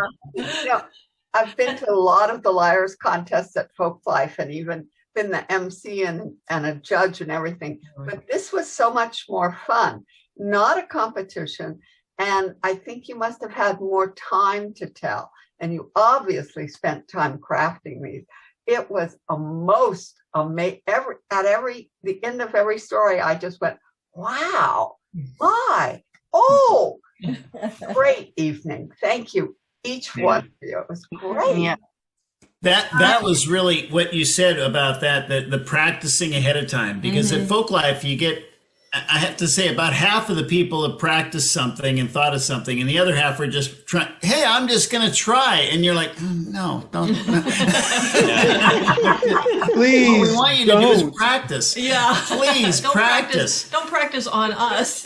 I've been to a lot of the Liars contests at Folk Life and even been the MC and a judge and everything. But this was so much more fun, not a competition. And I think you must have had more time to tell. And you obviously spent time crafting these. It was a most amazing. The end of every story, I just went, wow, great evening. Thank you, each one of you. It was great. Yeah. That was really what you said about that, the practicing ahead of time. Because at Folk Life, you get, I have to say, about half of the people have practiced something and thought of something, and the other half are just trying, hey, I'm just going to try. And you're like, no, don't. Please, what we want you to do is practice. Yeah. Please Don't practice. Don't practice on us.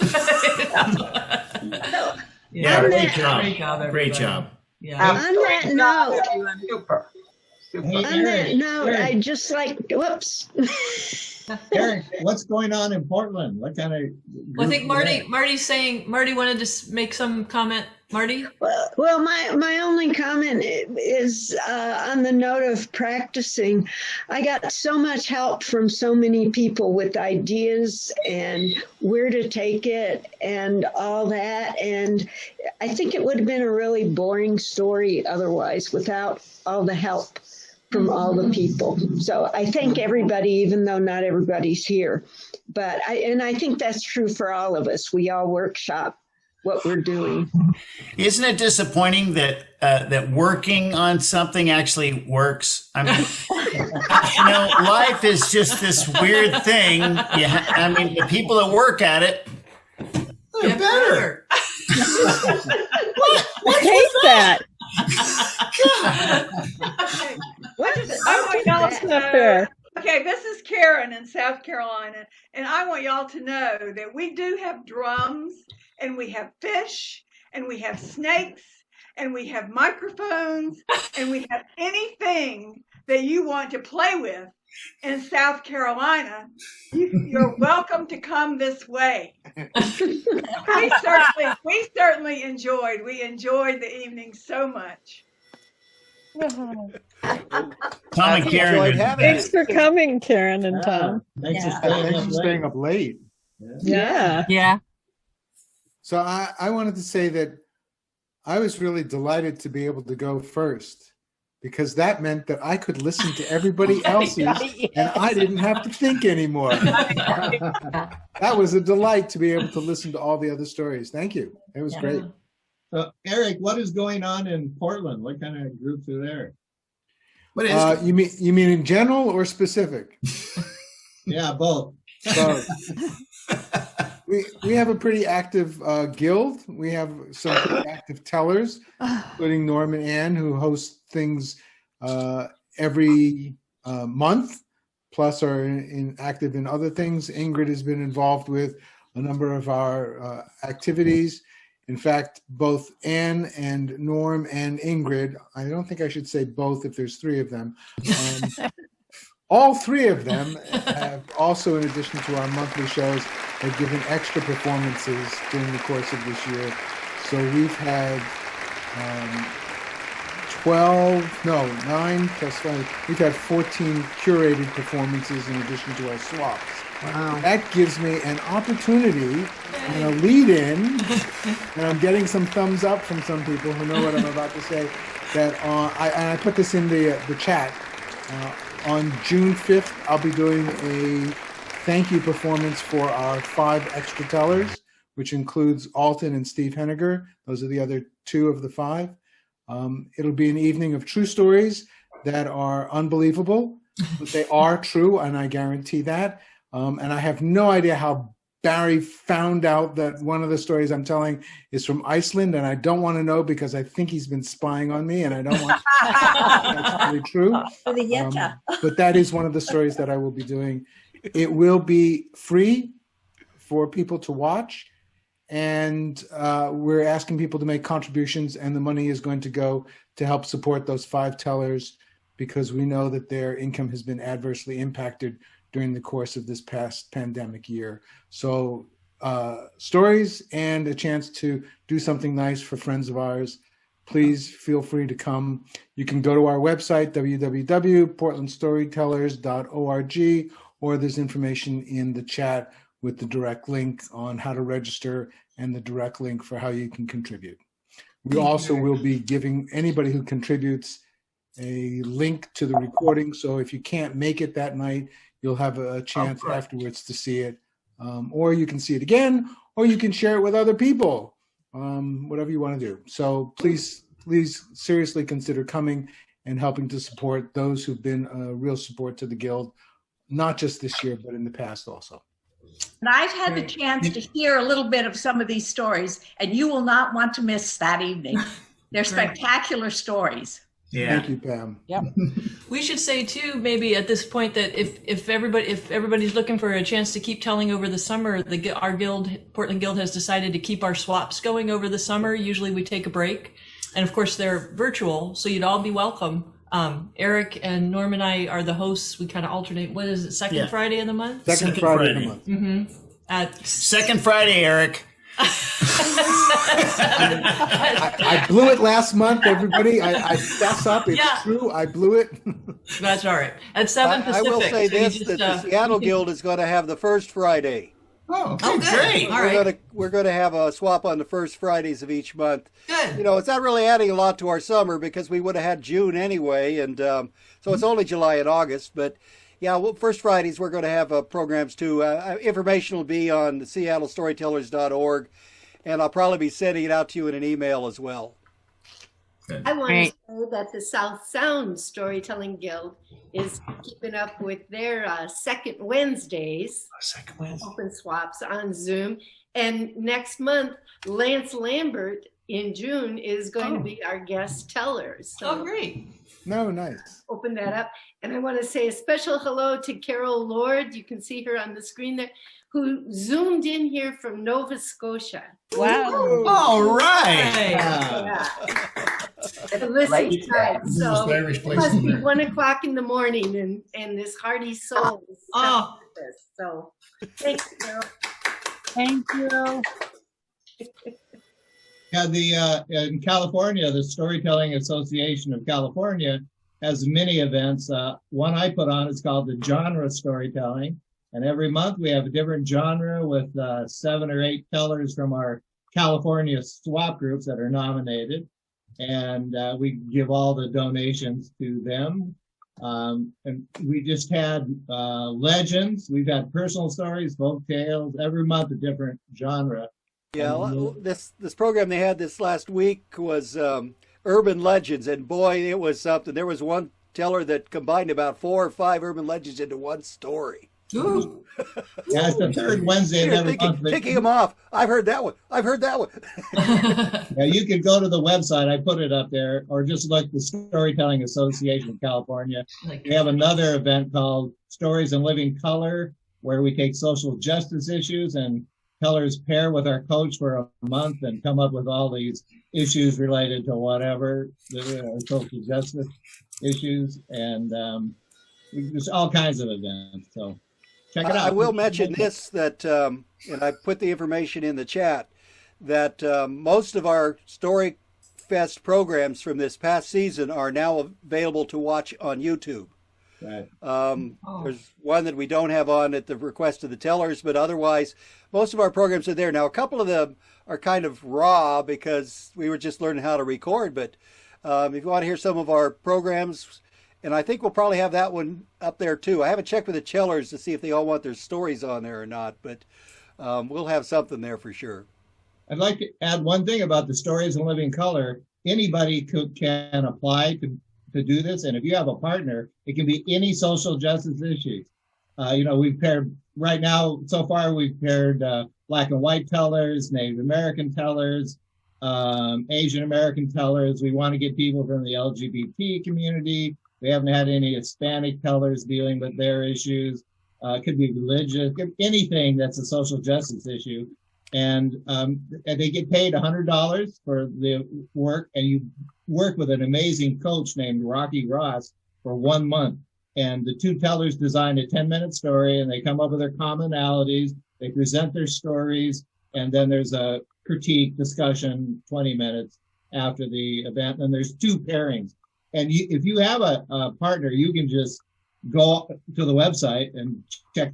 Yeah, great job. Great job. Great job. Yeah. On that note, Super. on that note, I just whoops. Eric, what's going on in Portland? What kind of? Well, I think Marty wanted to make some comment. Marty? Well, my only comment is on the note of practicing. I got so much help from so many people with ideas and where to take it and all that. And I think it would have been a really boring story otherwise without all the help from all the people. So I thank everybody, even though not everybody's here. But I think that's true for all of us. We all workshop what we're doing. Isn't it disappointing that that working on something actually works? I mean, life is just this weird thing. I mean, the people that work at it, they're better. I hate that. I want y'all to know. Okay, this is Karen in South Carolina, and I want y'all to know that we do have drums, and we have fish, and we have snakes, and we have microphones, and we have anything that you want to play with in South Carolina. You're welcome to come this way. We certainly enjoyed the evening so much. Tom and Karen. Thanks for coming, Karen and Tom. Thanks for staying up late. Yeah. So I wanted to say that I was really delighted to be able to go first, because that meant that I could listen to everybody else's and I didn't have to think anymore. That was a delight to be able to listen to all the other stories. Thank you. It was great. So, Eric, what is going on in Portland? What kind of groups are there? What is you mean in general or specific? Yeah, both. Both. We have a pretty active guild. We have some pretty active tellers, including Norm and Ann, who host things every month, plus are active in other things. Ingrid has been involved with a number of our activities. In fact, both Ann and Norm and Ingrid, I don't think I should say both if there's three of them, all three of them have also, in addition to our monthly shows, have given extra performances during the course of this year. So we've had 9 plus 5, we've had 14 curated performances in addition to our swaps. Wow. That gives me an opportunity and a lead in, and I'm getting some thumbs up from some people who know what I'm about to say, that I put this in the chat. On June 5th, I'll be doing a thank you performance for our 5 extra tellers, which includes Alton and Steve Henniger. Those are the other 2 of the 5. It'll be an evening of true stories that are unbelievable, but they are true, and I guarantee that. And I have no idea how Barry found out that one of the stories I'm telling is from Iceland, and I don't want to know because I think he's been spying on me, and I don't want that's really true. But that is one of the stories that I will be doing. It will be free for people to watch, and we're asking people to make contributions, and the money is going to go to help support those 5 tellers, because we know that their income has been adversely impacted during the course of this past pandemic year. So stories and a chance to do something nice for friends of ours. Please feel free to come. You can go to our website, www.portlandstorytellers.org, or there's information in the chat with the direct link on how to register and the direct link for how you can contribute. We also will be giving anybody who contributes a link to the recording. So if you can't make it that night, you'll have a chance afterwards to see it. Or you can see it again, or you can share it with other people, whatever you want to do. So please seriously consider coming and helping to support those who've been a real support to the Guild, not just this year, but in the past also. And I've had the chance to hear a little bit of some of these stories, and you will not want to miss that evening. They're spectacular stories. Yeah. Thank you, Pam. Yep. We should say too, maybe at this point, that if everybody's looking for a chance to keep telling over the summer, our guild, Portland Guild, has decided to keep our swaps going over the summer. Usually we take a break, and of course they're virtual, so you'd all be welcome. Eric and Norm and I are the hosts. We kind of alternate. What is it? Second Friday of the month. Second Friday of the month. Mm-hmm. Second Friday, Eric. I blew it last month, everybody. I fess up. It's true. I blew it. That's all right. At 7 Pacific. I will say so this, that the Seattle Guild is going to have the first Friday. Oh, good. Great. All right. We're going to have a swap on the first Fridays of each month. Good. You know, it's not really adding a lot to our summer because we would have had June anyway. And so it's only July and August. But yeah, well, first Fridays, we're going to have programs too. Information will be on seattlestorytellers.org. And I'll probably be sending it out to you in an email as well. I want to say that the South Sound Storytelling Guild is keeping up with their second Wednesdays, open swaps on Zoom. And next month, Lance Lambert in June is going to be our guest teller. So great. No, nice. Open that up. And I want to say a special hello to Carol Lord. You can see her on the screen there, who zoomed in here from Nova Scotia. Wow. All right. Yeah. The listen time. So it must be 1 o'clock in the morning, and this hearty soul is stuck with this. So thanks, Carol. Thank you. Yeah, in California, the Storytelling Association of California has many events. One I put on is called the Genre Storytelling. And every month we have a different genre with 7 or 8 tellers from our California swap groups that are nominated. And we give all the donations to them. And we just had legends. We've had personal stories, folk tales, every month a different genre. Yeah, this program they had this last week was urban legends. And boy, it was something. There was one teller that combined about 4 or 5 urban legends into one story. Ooh. Yeah, it's the third Wednesday of every month. Picking them off. I've heard that one. Yeah, you could go to the website. I put it up there, or just look the Storytelling Association of California. We have another event called Stories in Living Color, where we take social justice issues and tellers pair with our coach for a month and come up with all these issues related to whatever social justice issues, and there's all kinds of events. So. Check it out. I will mention this, that, and I put the information in the chat, that most of our StoryFest programs from this past season are now available to watch on YouTube. Right. There's one that we don't have on at the request of the tellers, but otherwise, most of our programs are there. Now, a couple of them are kind of raw because we were just learning how to record, but if you want to hear some of our programs, and I think we'll probably have that one up there too. I haven't checked with the tellers to see if they all want their stories on there or not, but we'll have something there for sure. I'd like to add one thing about the Stories in Living Color. Anybody can apply to do this, and if you have a partner, it can be any social justice issues. We've paired right now. So far, we've paired Black and white tellers, Native American tellers, Asian American tellers. We want to get people from the LGBT community. We haven't had any Hispanic tellers dealing with their issues. It could be religious, anything that's a social justice issue. And they get paid $100 for the work, and you work with an amazing coach named Rocky Ross for 1 month. And the two tellers design a 10-minute story, and they come up with their commonalities. They present their stories, and then there's a critique discussion 20 minutes after the event. And there's 2 pairings. And if you have a partner, you can just go to the website and check,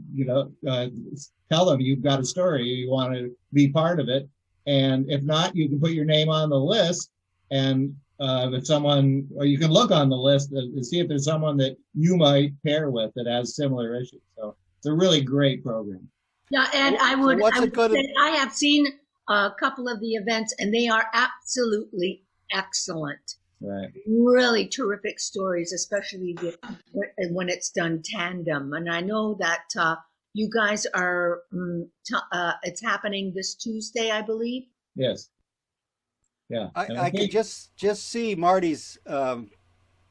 tell them you've got a story, you want to be part of it. And if not, you can put your name on the list. And if someone, or you can look on the list to see if there's someone that you might pair with that has similar issues. So it's a really great program. Yeah, and I would say I have seen a couple of the events, and they are absolutely excellent. Right. Really terrific stories, especially when it's done tandem. And I know that you guys are, it's happening this Tuesday, I believe. Yes. Yeah. I can just see Marty's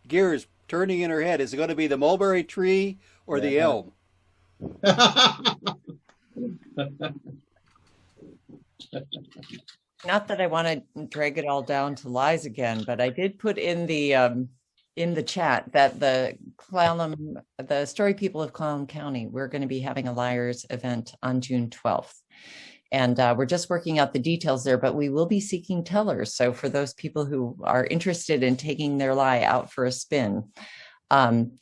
gears turning in her head. Is it going to be the mulberry tree or the elm? Not that I want to drag it all down to lies again, but I did put in the chat that the Story People of Clallam County, we're going to be having a Liars event on June 12th. And we're just working out the details there, but we will be seeking tellers. So for those people who are interested in taking their lie out for a spin,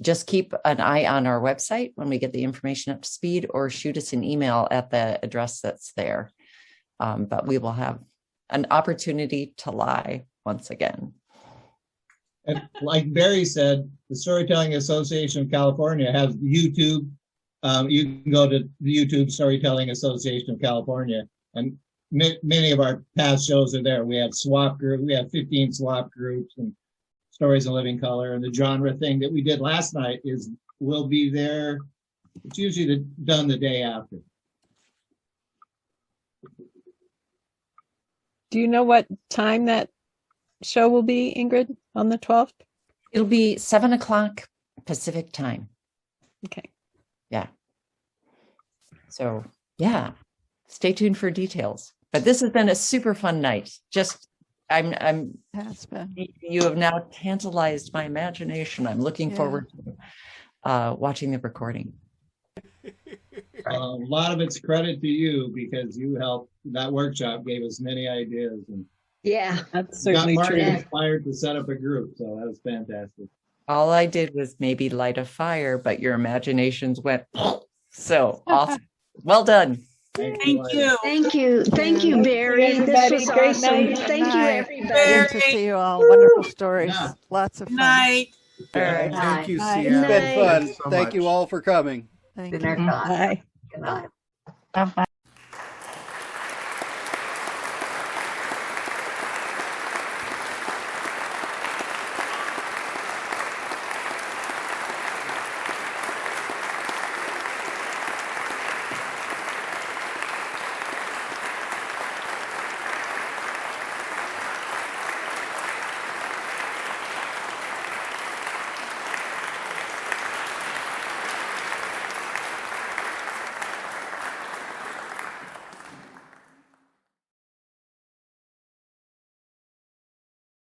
just keep an eye on our website when we get the information up to speed, or shoot us an email at the address that's there. But we will have an opportunity to lie once again. And like Barry said, the Storytelling Association of California has YouTube. You can go to the YouTube Storytelling Association of California, and many of our past shows are there. We have swap group, we have 15 swap groups and Stories in Living Color, and the genre thing that we did last night will be there. It's usually done the day after. Do you know what time that show will be, Ingrid, on the 12th? It'll be 7:00 Pacific time. Okay. Yeah. So, yeah, stay tuned for details. But this has been a super fun night. You have now tantalized my imagination. I'm looking forward to watching the recording. A lot of it's credit to you, because you helped. That workshop gave us many ideas, and that's certainly got Marty true. inspired to set up a group. So that was fantastic. All I did was maybe light a fire, but your imaginations went so awesome. Well done. Thank you, Barry. This was Great awesome. night. Thank you, everybody. Good to see you all. Wonderful stories. Yeah. Lots of fun. Night. All right. Thank you, Bye. Seattle. It's been fun. Thanks so Thank much. you all for coming. Thank Good you. night. Bye. Good night. Bye-bye.